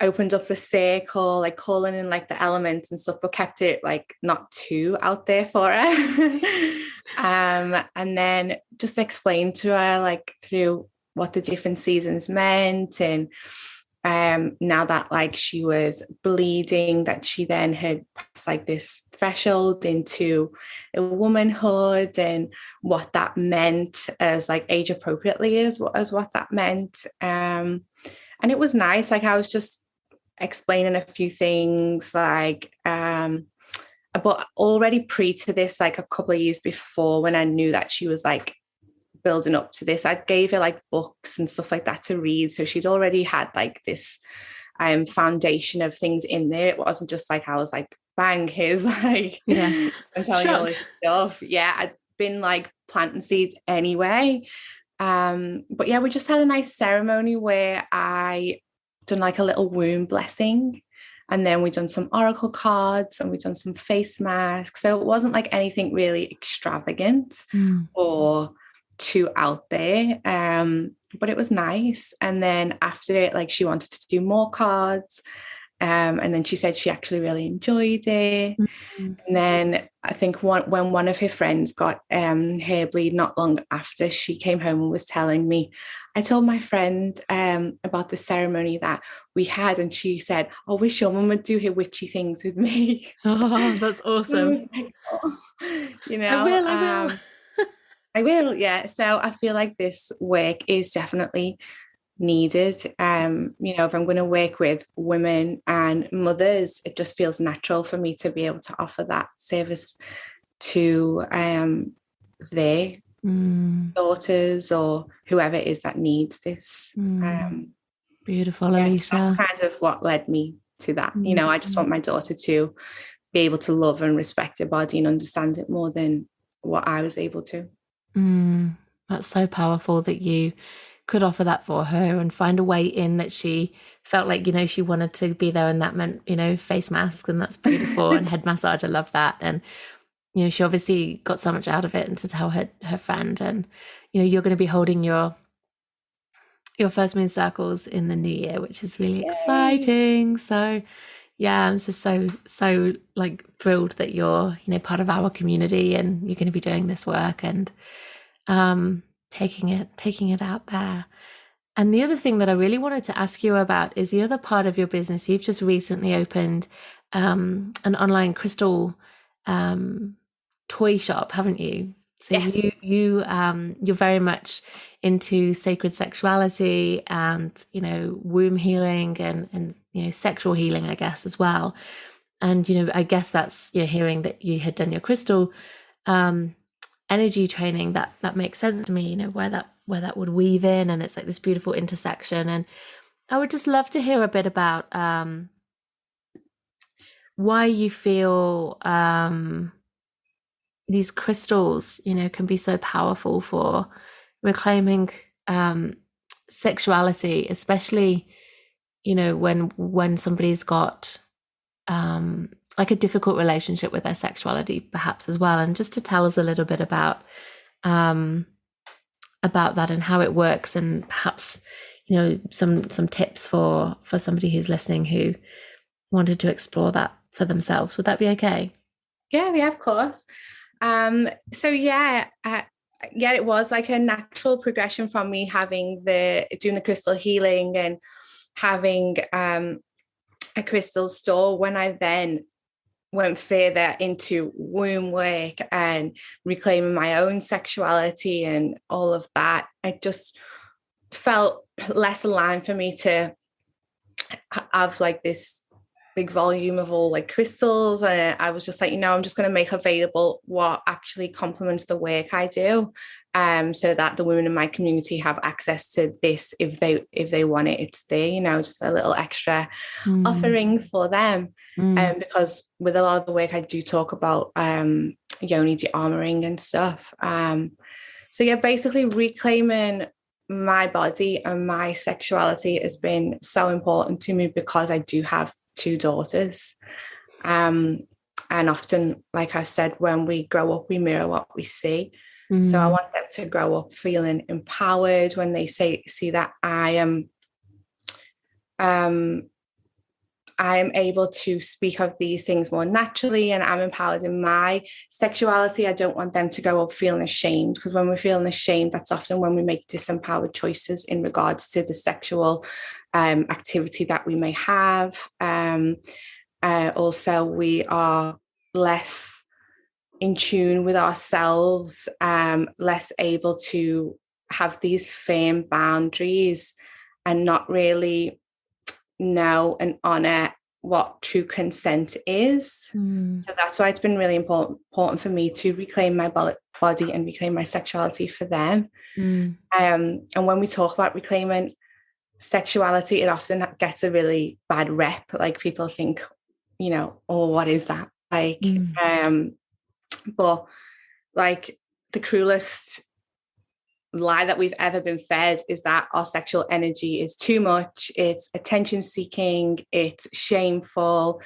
opened up the circle, like calling in like the elements and stuff, but kept it like not too out there for her. And then just explained to her like through what the different seasons meant. And now that like she was bleeding, that she then had passed like this threshold into a womanhood, and what that meant as like age appropriately as what that meant. And it was nice. Like I was just explaining a few things like, but already pre to this, like a couple of years before, when I knew that she was like building up to this, I gave her like books and stuff like that to read. So she'd already had like this foundation of things in there. It wasn't just like I was like, bang, here's like, yeah, I'm telling you all this stuff. Yeah, I'd been like planting seeds anyway. But yeah, we just had a nice ceremony where I done like a little womb blessing. And then we done some oracle cards, and we done some face masks. So it wasn't like anything really extravagant or too out there. But it was nice. And then after it, like she wanted to do more cards. And then she said she actually really enjoyed it. And then I think when one of her friends got hair bleed not long after, she came home and was telling me, I told my friend about the ceremony that we had, and she said, I wish your mum would do her witchy things with me. Oh, that's awesome. Like, oh, you know, I will, yeah. So I feel like this work is definitely needed. You know, if I'm going to work with women and mothers, it just feels natural for me to be able to offer that service to their daughters or whoever it is that needs this. Beautiful, Alisha. That's kind of what led me to that. You know, I just want my daughter to be able to love and respect her body and understand it more than what I was able to. That's so powerful that you could offer that for her and find a way in that she felt like, you know, she wanted to be there, and that meant, you know, face masks, and that's beautiful. And head massage, I love that. And, you know, she obviously got so much out of it, and to tell her friend. And, you know, you're going to be holding your first moon circles in the new year, which is really exciting. So yeah, I'm just so like thrilled that you're, you know, part of our community, and you're going to be doing this work and taking it out there. And the other thing that I really wanted to ask you about is the other part of your business. You've just recently opened an online crystal toy shop, haven't you? So yes. You're very much into sacred sexuality and, you know, womb healing and you know, sexual healing, I guess, as well. And, you know, I guess that's, you know, hearing that you had done your crystal energy training, that makes sense to me, you know, where that would weave in, and it's like this beautiful intersection. And I would just love to hear a bit about why you feel these crystals, you know, can be so powerful for reclaiming sexuality, especially, you know, when somebody's got like a difficult relationship with their sexuality perhaps as well. And just to tell us a little bit about that and how it works, and perhaps, you know, some tips for somebody who's listening who wanted to explore that for themselves. Would that be okay? Yeah, of course. So it was like a natural progression from me doing the crystal healing and having a crystal store. When I then went further into womb work and reclaiming my own sexuality and all of that, it just felt less aligned for me to have like this big volume of all like crystals. And I was just like, you know, I'm just going to make available what actually complements the work I do, so that the women in my community have access to this if they want it. It's there, you know, just a little extra offering for them. Because with a lot of the work I do talk about yoni de-armoring and stuff. So yeah, basically reclaiming my body and my sexuality has been so important to me because I do have 2 daughters. And often, like I said, when we grow up, we mirror what we see. So I want them to grow up feeling empowered when they see that I am I'm able to speak of these things more naturally, and I'm empowered in my sexuality. I don't want them to grow up feeling ashamed, because when we're feeling ashamed, that's often when we make disempowered choices in regards to the sexual activity that we may have. Also, we are less in tune with ourselves, less able to have these firm boundaries and not really know and honor what true consent is. So that's why it's been really important for me to reclaim my body and reclaim my sexuality for them. And when we talk about reclaiming sexuality, it often gets a really bad rep. Like, people think, you know, oh, what is that? Like, but like, the cruelest lie that we've ever been fed is that our sexual energy is too much, it's attention seeking, it's shameful,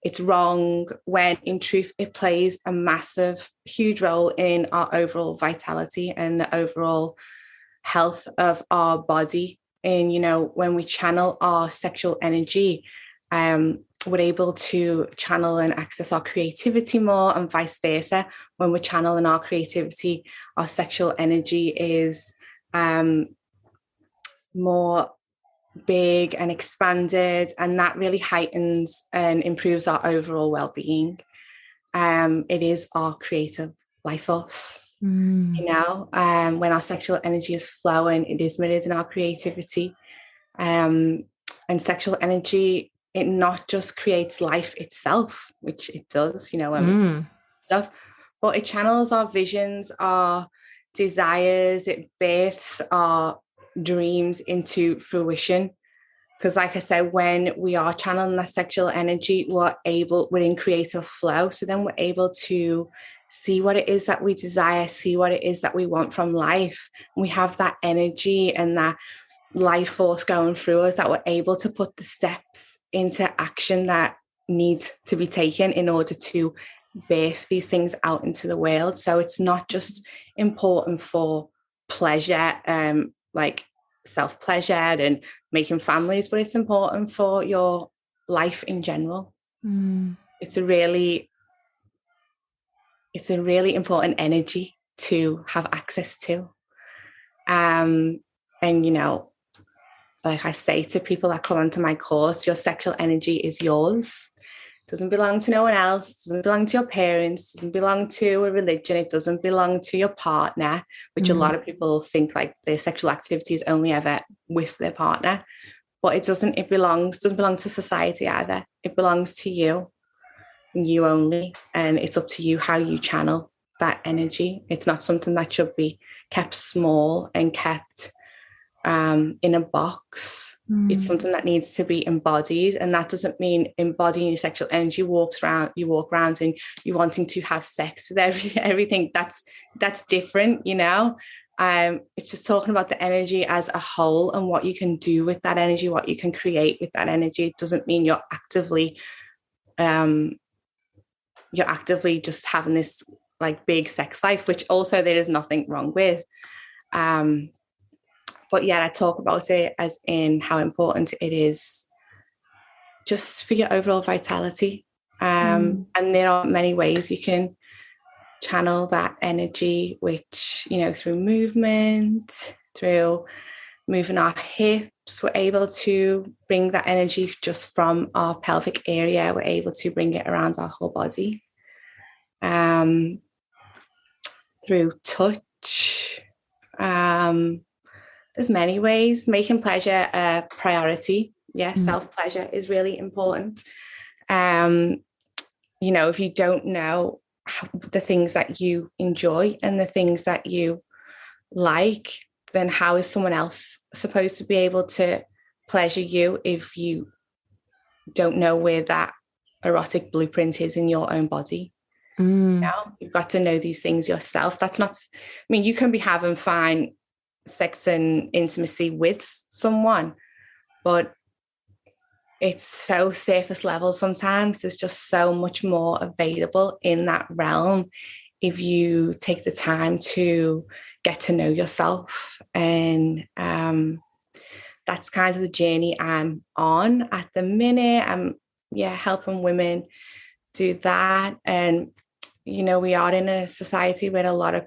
it's wrong, when in truth it plays a massive, huge role in our overall vitality and the overall health of our body. And, you know, when we channel our sexual energy, we're able to channel and access our creativity more, and vice versa. When we're channeling our creativity, our sexual energy is more big and expanded, and that really heightens and improves our overall well-being. It is our creative life force. You know, when our sexual energy is flowing, it is mirrored in our creativity. And sexual energy, it not just creates life itself, which it does, you know, stuff, but it channels our visions, our desires, it births our dreams into fruition. Because, like I said, when we are channeling that sexual energy, we're in creative flow. So then we're able to see what it is that we desire, see what it is that we want from life. And we have that energy and that life force going through us, that we're able to put the steps into action that need to be taken in order to birth these things out into the world. So it's not just important for pleasure, like self-pleasure and making families, but it's important for your life in general. It's a really important energy to have access to. And, you know, like I say to people that come onto my course, your sexual energy is yours. It doesn't belong to no one else. It doesn't belong to your parents. It doesn't belong to a religion. It doesn't belong to your partner, which a lot of people think like their sexual activity is only ever with their partner. But it doesn't. It doesn't belong to society either. It belongs to you and you only. And it's up to you how you channel that energy. It's not something that should be kept small and kept in a box. It's something that needs to be embodied, and that doesn't mean embodying your sexual energy. You walk around and you're wanting to have sex with everything. That's different, you know. It's just talking about the energy as a whole and what you can do with that energy, what you can create with that energy. It doesn't mean you're actively just having this like big sex life, which also there is nothing wrong with. But yeah, I talk about it as in how important it is just for your overall vitality. And there are many ways you can channel that energy, which, you know, through movement, through moving our hips, we're able to bring that energy just from our pelvic area. We're able to bring it around our whole body. Through touch. There's many ways. Making pleasure a priority. Yeah, self-pleasure is really important. You know, if you don't know the things that you enjoy and the things that you like, then how is someone else supposed to be able to pleasure you if you don't know where that erotic blueprint is in your own body? You know, you've got to know these things yourself. That's not, I mean, you can be having fine sex and intimacy with someone, but it's so surface level sometimes. There's just so much more available in that realm if you take the time to get to know yourself. And that's kind of the journey I'm on at the minute. I'm helping women do that. And we are in a society where a lot of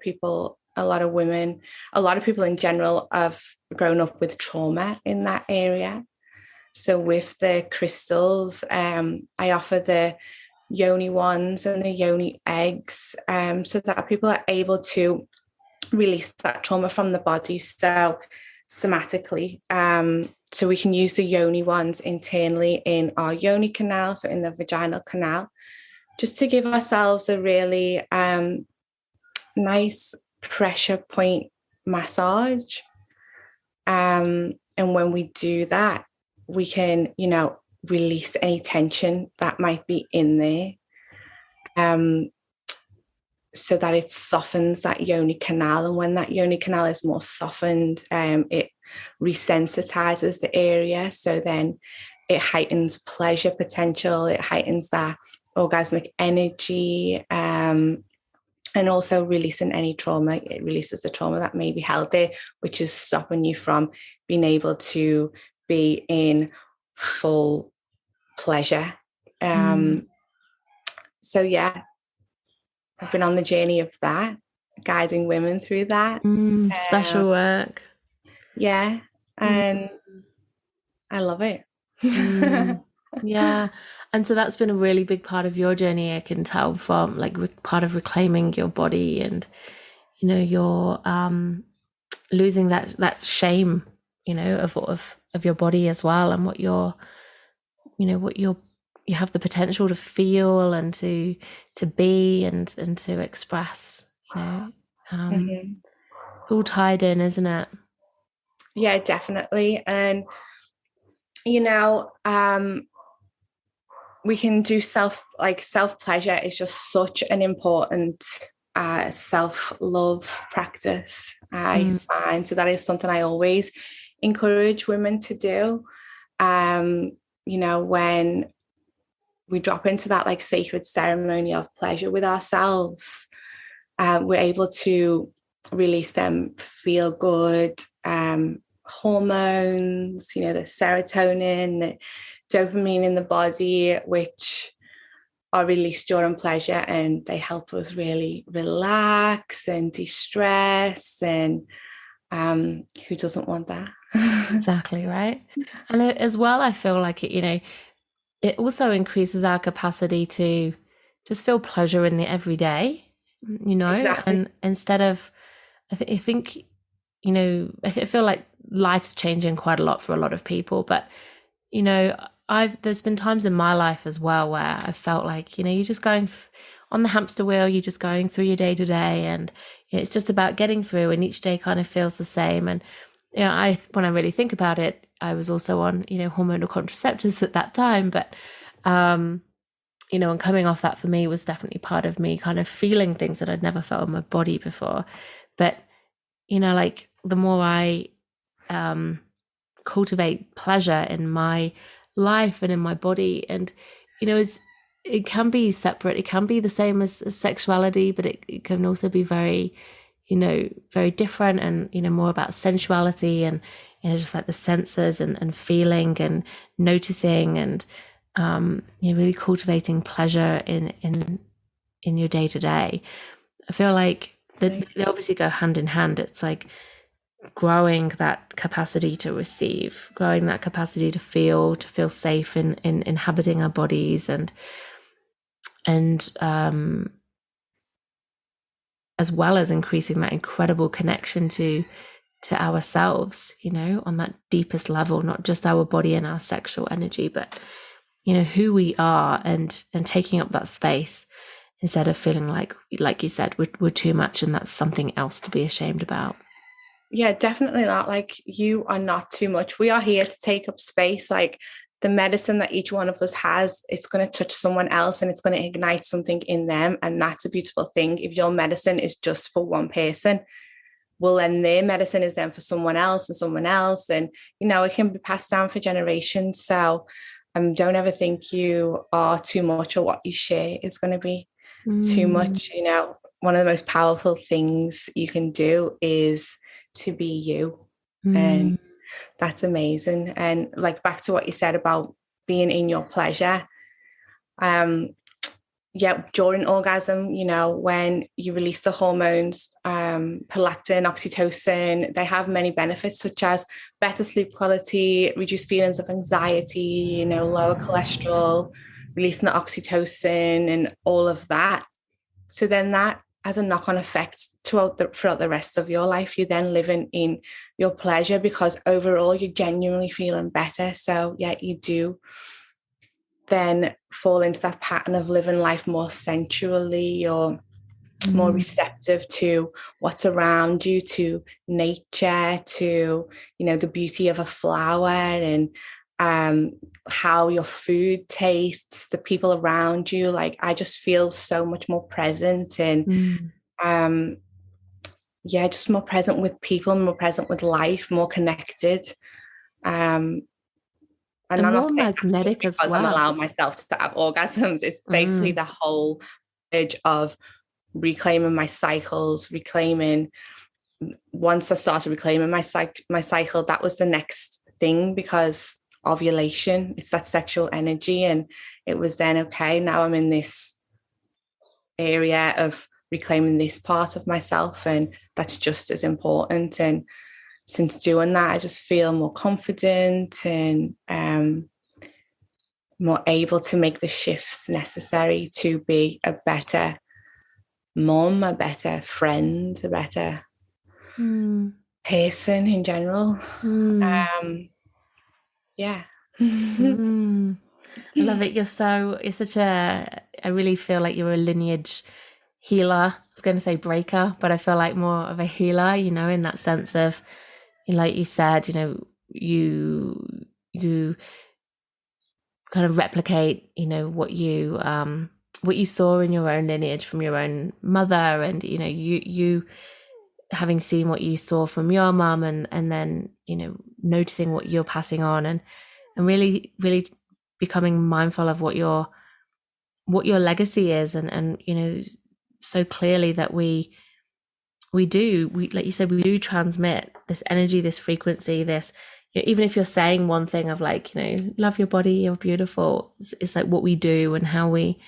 women, a lot of people in general have grown up with trauma in that area. So with the crystals, I offer the Yoni wands and the Yoni eggs, so that people are able to release that trauma from the body. So somatically, so we can use the Yoni wands internally in our Yoni canal, so in the vaginal canal, just to give ourselves a really nice pressure point massage. And when we do that, we can, release any tension that might be in there, so that it softens that Yoni canal. And when that Yoni canal is more softened, it resensitizes the area. So then it heightens pleasure potential, it heightens that orgasmic energy, and also releasing any trauma. It releases the trauma that may be held there, which is stopping you from being able to be in full pleasure. So yeah, I've been on the journey of that, guiding women through that. Special work. Yeah, and I love it. Yeah. And so that's been a really big part of your journey, I can tell, from like part of reclaiming your body and, your losing that shame, of your body as well, and what you're, you have the potential to feel and to be and to express, It's all tied in, isn't it? Yeah, definitely. And we can do self pleasure is just such an important self-love practice, I find. So that is something I always encourage women to do. When we drop into that like sacred ceremony of pleasure with ourselves, we're able to release them feel good hormones, the serotonin, the dopamine in the body, which are released during pleasure, and they help us really relax and de-stress. And who doesn't want that? Exactly, right. And as well, I feel like it also increases our capacity to just feel pleasure in the everyday, Exactly. And instead of, I think, I feel like life's changing quite a lot for a lot of people, but, there's been times in my life as well where I felt like, you're just going on the hamster wheel, you're just going through your day to day, and it's just about getting through, and each day kind of feels the same. And, when I really think about it, I was also on, hormonal contraceptives at that time, but, and coming off that for me was definitely part of me kind of feeling things that I'd never felt in my body before. But, like the more I cultivate pleasure in my life and in my body, and, it can be separate, it can be the same as sexuality, but it can also be very, very different, and, more about sensuality and, just like the senses and feeling and noticing and, really cultivating pleasure in your day to day. I feel like they obviously go hand in hand. It's like growing that capacity to receive, growing that capacity to feel safe in inhabiting our bodies, and as well as increasing that incredible connection to ourselves, on that deepest level, not just our body and our sexual energy, but who we are, and taking up that space instead of feeling like you said, we're too much and that's something else to be ashamed about. Yeah, definitely not. Like, you are not too much. We are here to take up space. Like, the medicine that each one of us has, it's going to touch someone else and it's going to ignite something in them. And that's a beautiful thing. If your medicine is just for one person, well, then their medicine is then for someone else and someone else. And, it can be passed down for generations. So don't ever think you are too much, or what you share is going to be too much. One of the most powerful things you can do is to be you. And that's amazing. And like, back to what you said about being in your pleasure, During orgasm, when you release the hormones, prolactin, oxytocin, they have many benefits such as better sleep quality, reduced feelings of anxiety, lower cholesterol, releasing the oxytocin and all of that. So then that has a knock-on effect throughout the rest of your life. You're then living in your pleasure because overall you're genuinely feeling better. So you do then fall into that pattern of living life more sensually or more receptive to what's around you, to nature, to, the beauty of a flower and how your food tastes, the people around you. Like, I just feel so much more present and just more present with people, more present with life, more connected. And I'm more not magnetic as well. I'm allowing myself to have orgasms. It's basically the whole edge of reclaiming my cycles, once I started reclaiming my cycle, that was the next thing, because ovulation, it's that sexual energy. And it was then, okay, now I'm in this area of reclaiming this part of myself, and that's just as important. And since doing that, I just feel more confident and more able to make the shifts necessary to be a better mom, a better friend, a better person in general. I love it. You're such I really feel like you're a lineage healer. I was going to say breaker, but I feel like more of a healer, in that sense of, like you said, you kind of replicate, what you saw in your own lineage from your own mother, and, you having seen what you saw from your mum, and then, noticing what you're passing on, and really, really becoming mindful of what your legacy is. And, so clearly that we do, like you said, we do transmit this energy, this frequency, this, even if you're saying one thing of like, love your body, you're beautiful, it's like what we do and how we,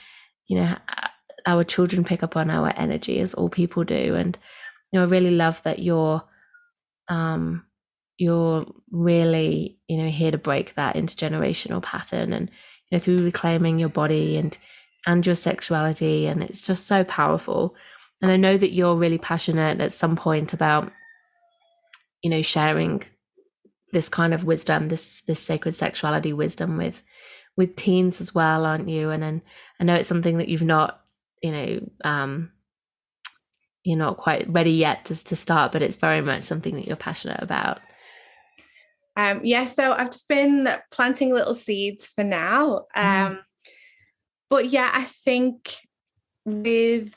our children pick up on our energy, as all people do. And, I really love that you're really, here to break that intergenerational pattern, and, through reclaiming your body and your sexuality. And it's just so powerful. And I know that you're really passionate at some point about, sharing this kind of wisdom, this sacred sexuality wisdom with teens as well, aren't you? And then I know it's something that you've not, you're not quite ready yet to start, but it's very much something that you're passionate about. So I've just been planting little seeds for now. But I think with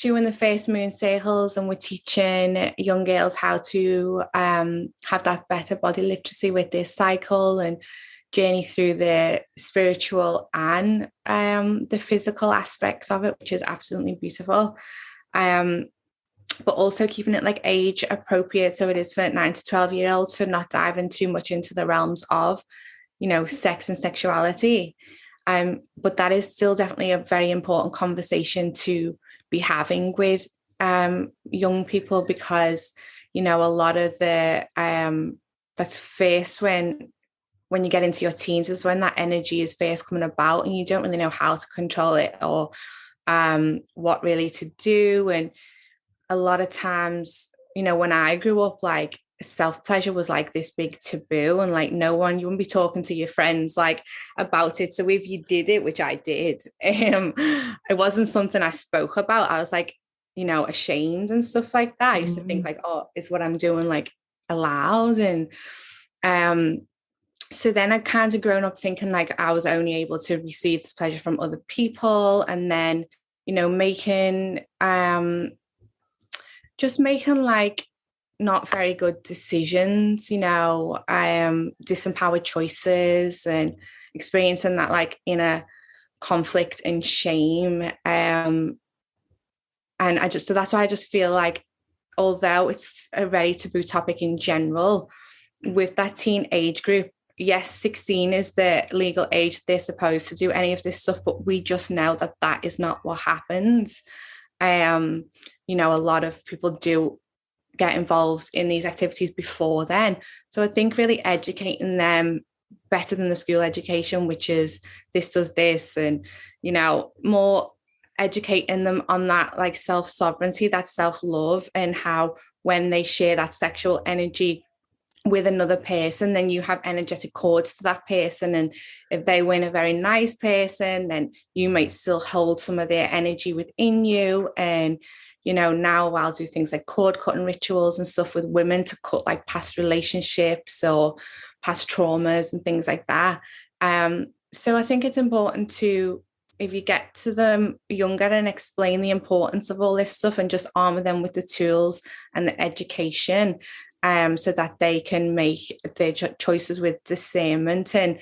doing the first moon cycles, and with teaching young girls how to have that better body literacy with this cycle, and journey through the spiritual and the physical aspects of it, which is absolutely beautiful. But also keeping it like age appropriate. So it is for 9 to 12-year-olds, so not diving too much into the realms of, sex and sexuality. But that is still definitely a very important conversation to be having with young people, because, a lot of the that's first when you get into your teens is when that energy is first coming about, and you don't really know how to control it or what really to do. And a lot of times, when I grew up, like, self-pleasure was like this big taboo, and like you wouldn't be talking to your friends like about it. So if you did it, which I did, it wasn't something I spoke about. I was like, ashamed and stuff like that. I used to think like, oh, is what I'm doing like allowed? And so then I kind of grown up thinking like I was only able to receive this pleasure from other people, and then making like not very good decisions, disempowered choices, and experiencing that like inner conflict and shame. And so that's why I just feel like, although it's a very taboo topic in general, with that teen age group, yes, 16 is the legal age they're supposed to do any of this stuff, but we just know that that is not what happens. You know, a lot of people do get involved in these activities before then. So I think really educating them better than the school education, which is this does this, and, you know, more educating them on that like self-sovereignty, that self-love, and how when they share that sexual energy with another person, then you have energetic cords to that person, and if they were a very nice person, then you might still hold some of their energy within you. And, you know, now I'll do things like cord cutting rituals and stuff with women to cut like past relationships or past traumas and things like that. So I think it's important to, if you get to them younger, and explain the importance of all this stuff and just armor them with the tools and the education, so that they can make their choices with discernment, and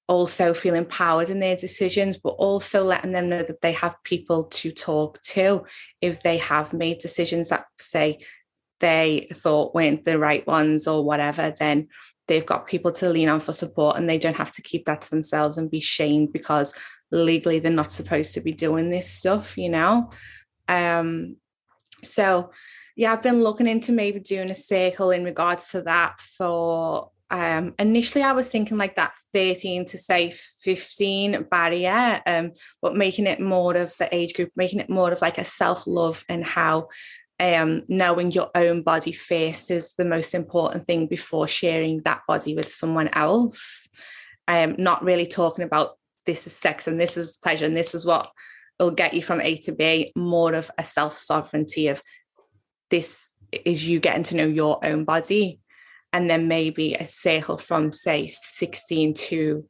also feel empowered in their decisions, but also letting them know that they have people to talk to if they have made decisions that, say, they thought weren't the right ones or whatever. Then they've got people to lean on for support, and they don't have to keep that to themselves and be shamed because legally they're not supposed to be doing this stuff, you know. So yeah, I've been looking into maybe doing a circle in regards to that for initially I was thinking like that 13 to say 15 barrier, but making it more of the age group, making it more of like a self-love, and how knowing your own body first is the most important thing before sharing that body with someone else. Not really talking about this is sex and this is pleasure and this is what will get you from A to B, more of a self-sovereignty of this is you getting to know your own body. And then maybe a circle from, say, 16 to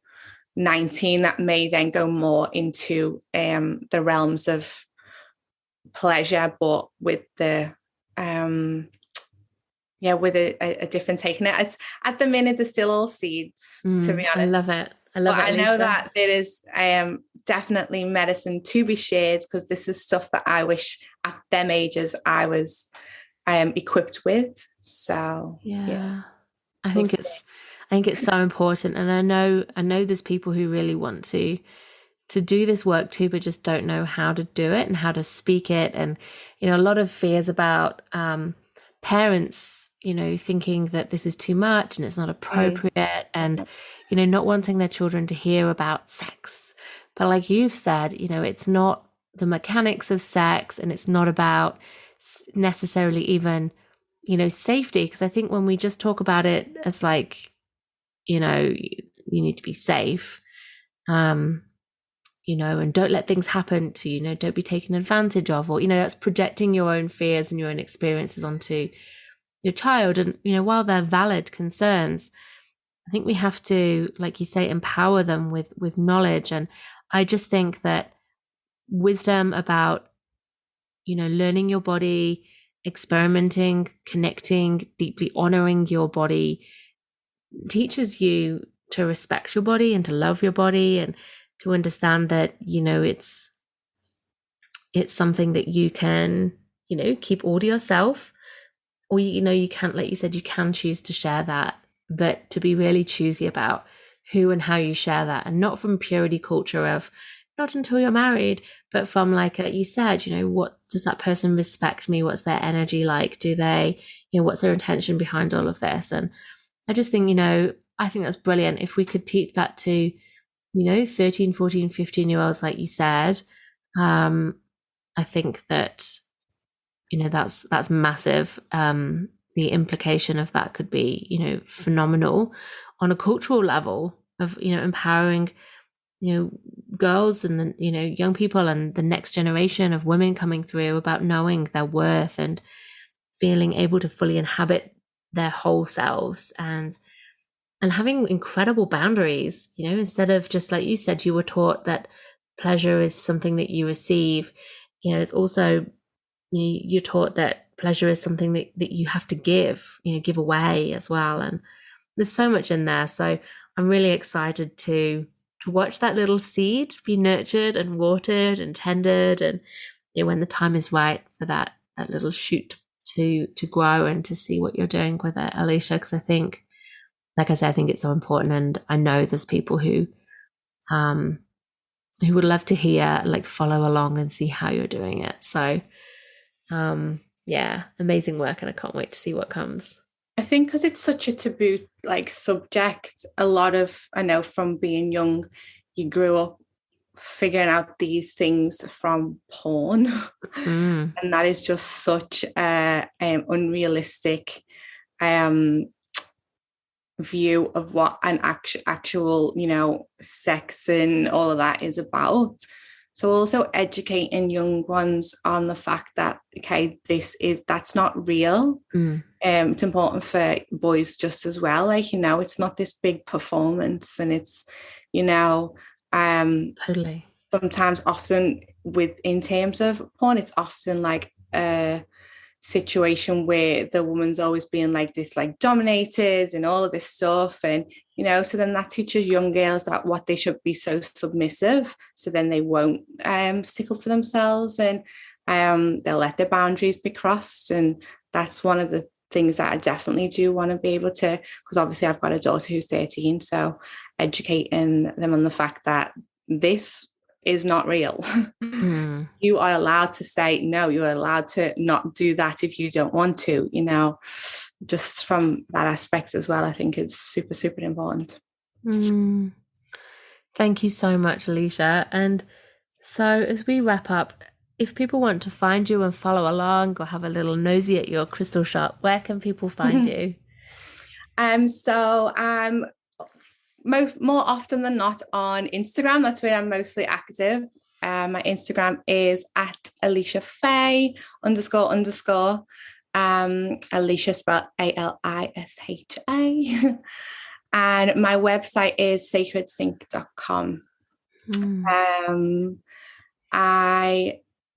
19 that may then go more into the realms of pleasure, but with the with a different take on it. As at the minute, there's still all seeds, to be honest. I love it. I love it, I Alisha. know that there is definitely medicine to be shared, because this is stuff that I wish at them ages I was equipped with. So yeah. I think it's so important, and I know there's people who really want to do this work too, but just don't know how to do it and how to speak it. And, you know, a lot of fears about parents, you know, thinking that this is too much and it's not appropriate, and, you know, not wanting their children to hear about sex. But like you've said, you know, it's not the mechanics of sex, and it's not about necessarily even, you know, safety. Because I think when we just talk about it as like, you know, you need to be safe, you know, and don't let things happen to you, you know, don't be taken advantage of, or, you know, that's projecting your own fears and your own experiences onto your child. And, you know, while they're valid concerns, I think we have to, like you say, empower them with knowledge. And I just think that wisdom about, you know, learning your body, experimenting, connecting, deeply honoring your body teaches you to respect your body and to love your body, and to understand that, you know, it's something that you can, you know, keep all to yourself, or, you know, you can't, like you said, you can choose to share that, but to be really choosy about who and how you share that, and not from purity culture of not until you're married, but from, like you said, you know, what does that person respect me? What's their energy like? Do they, you know, what's their intention behind all of this? And I just think, you know, I think that's brilliant. If we could teach that to, you know, 13, 14, 15-year-olds, like you said, I think that, you know, that's massive. The implication of that could be, you know, phenomenal on a cultural level of, you know, empowering, you know, girls and the, you know, young people and the next generation of women coming through about knowing their worth and feeling able to fully inhabit their whole selves, and having incredible boundaries, you know, instead of just, like you said, you were taught that pleasure is something that you receive, you know, it's also, you're taught that pleasure is something that you have to give, you know, give away as well. And there's so much in there. So I'm really excited to watch that little seed be nurtured and watered and tended, and, you know, when the time is right for that little shoot to grow, and to see what you're doing with it, Alisha, because I think like I said, I think it's so important, and I know there's people who would love to hear, like, follow along and see how you're doing it. So yeah, amazing work, and I can't wait to see what comes. I think because it's such a taboo like subject, a lot of, I know from being young, you grew up figuring out these things from porn. And that is just such a unrealistic view of what an actual, you know, sex and all of that is about. So also educating young ones on the fact that, okay, that's not real. It's important for boys just as well. Like, you know, it's not this big performance, and it's, you know, Totally. Sometimes often in terms of porn, it's often like a situation where the woman's always being like this, like dominated and all of this stuff. And, you know, so then that teaches young girls that what they should be so submissive. So then they won't stick up for themselves, and they'll let their boundaries be crossed. And that's one of the things that I definitely do want to be able to, because obviously I've got a daughter who's 13. So educating them on the fact that this is not real. You are allowed to say no. You're allowed to not do that if you don't want to, you know, just from that aspect as well. I think it's super, super important. Thank you so much, Alisha. And so as we wrap up, if people want to find you and follow along or have a little nosy at your crystal shop, where can people find you? So I'm more often than not on Instagram. That's where I'm mostly active. My Instagram is at Alisha Faye __. Alisha spelled ALISHA. And my website is sacredsync.com.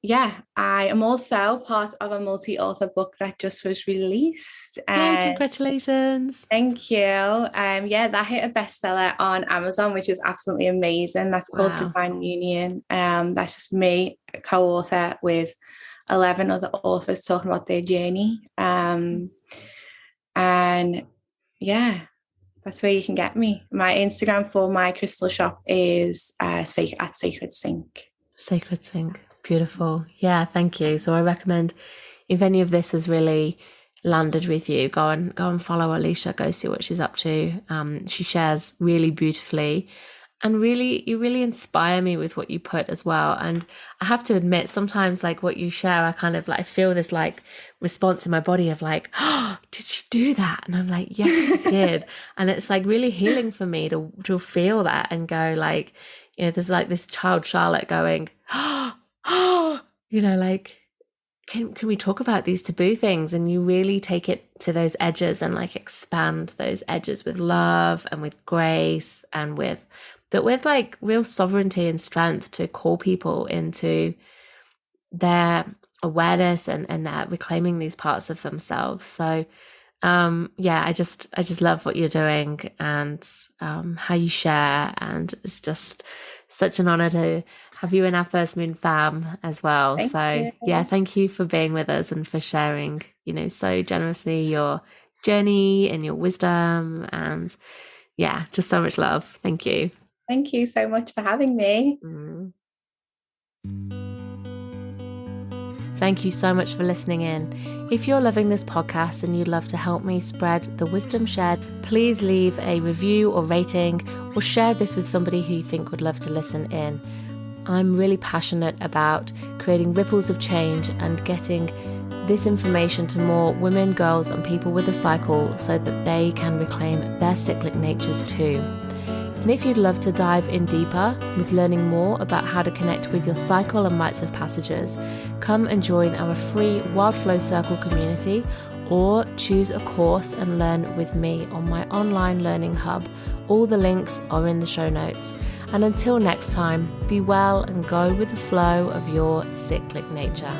I am also part of a multi-author book that just was released. Yay, congratulations. Thank you. That hit a bestseller on Amazon, which is absolutely amazing. That's called Divine Union. That's just me, a co-author with 11 other authors talking about their journey. That's where you can get me. My Instagram for my crystal shop is at Sacred Sync. Sacred Sync. Beautiful. Yeah, thank you. So I recommend, if any of this has really landed with you, go and follow Alisha, go see what she's up to. She shares really beautifully, and really, you really inspire me with what you put as well. And I have to admit, sometimes like what you share, I kind of like feel this like response in my body of like, oh, did she do that? And I'm like, yeah, she did. And it's like really healing for me to feel that and go like, you know, there's like this child Charlotte going, oh, you know, like, can we talk about these taboo things? And you really take it to those edges and like expand those edges with love and with grace and with like real sovereignty and strength to call people into their awareness and reclaiming these parts of themselves. So I just love what you're doing and how you share, and it's just such an honor to have you in our First Moon fam as well. Thank you for being with us and for sharing, you know, so generously your journey and your wisdom, and just so much love. Thank you. Thank you so much for having me. Thank you so much for listening in. If you're loving this podcast and you'd love to help me spread the wisdom shared, please leave a review or rating, or share this with somebody who you think would love to listen in. I'm really passionate about creating ripples of change and getting this information to more women, girls, and people with a cycle so that they can reclaim their cyclic natures too. And if you'd love to dive in deeper with learning more about how to connect with your cycle and rites of passages, come and join our free Wild Flow Circle community, or choose a course and learn with me on my online learning hub. All the links are in the show notes. And until next time, be well and go with the flow of your cyclic nature.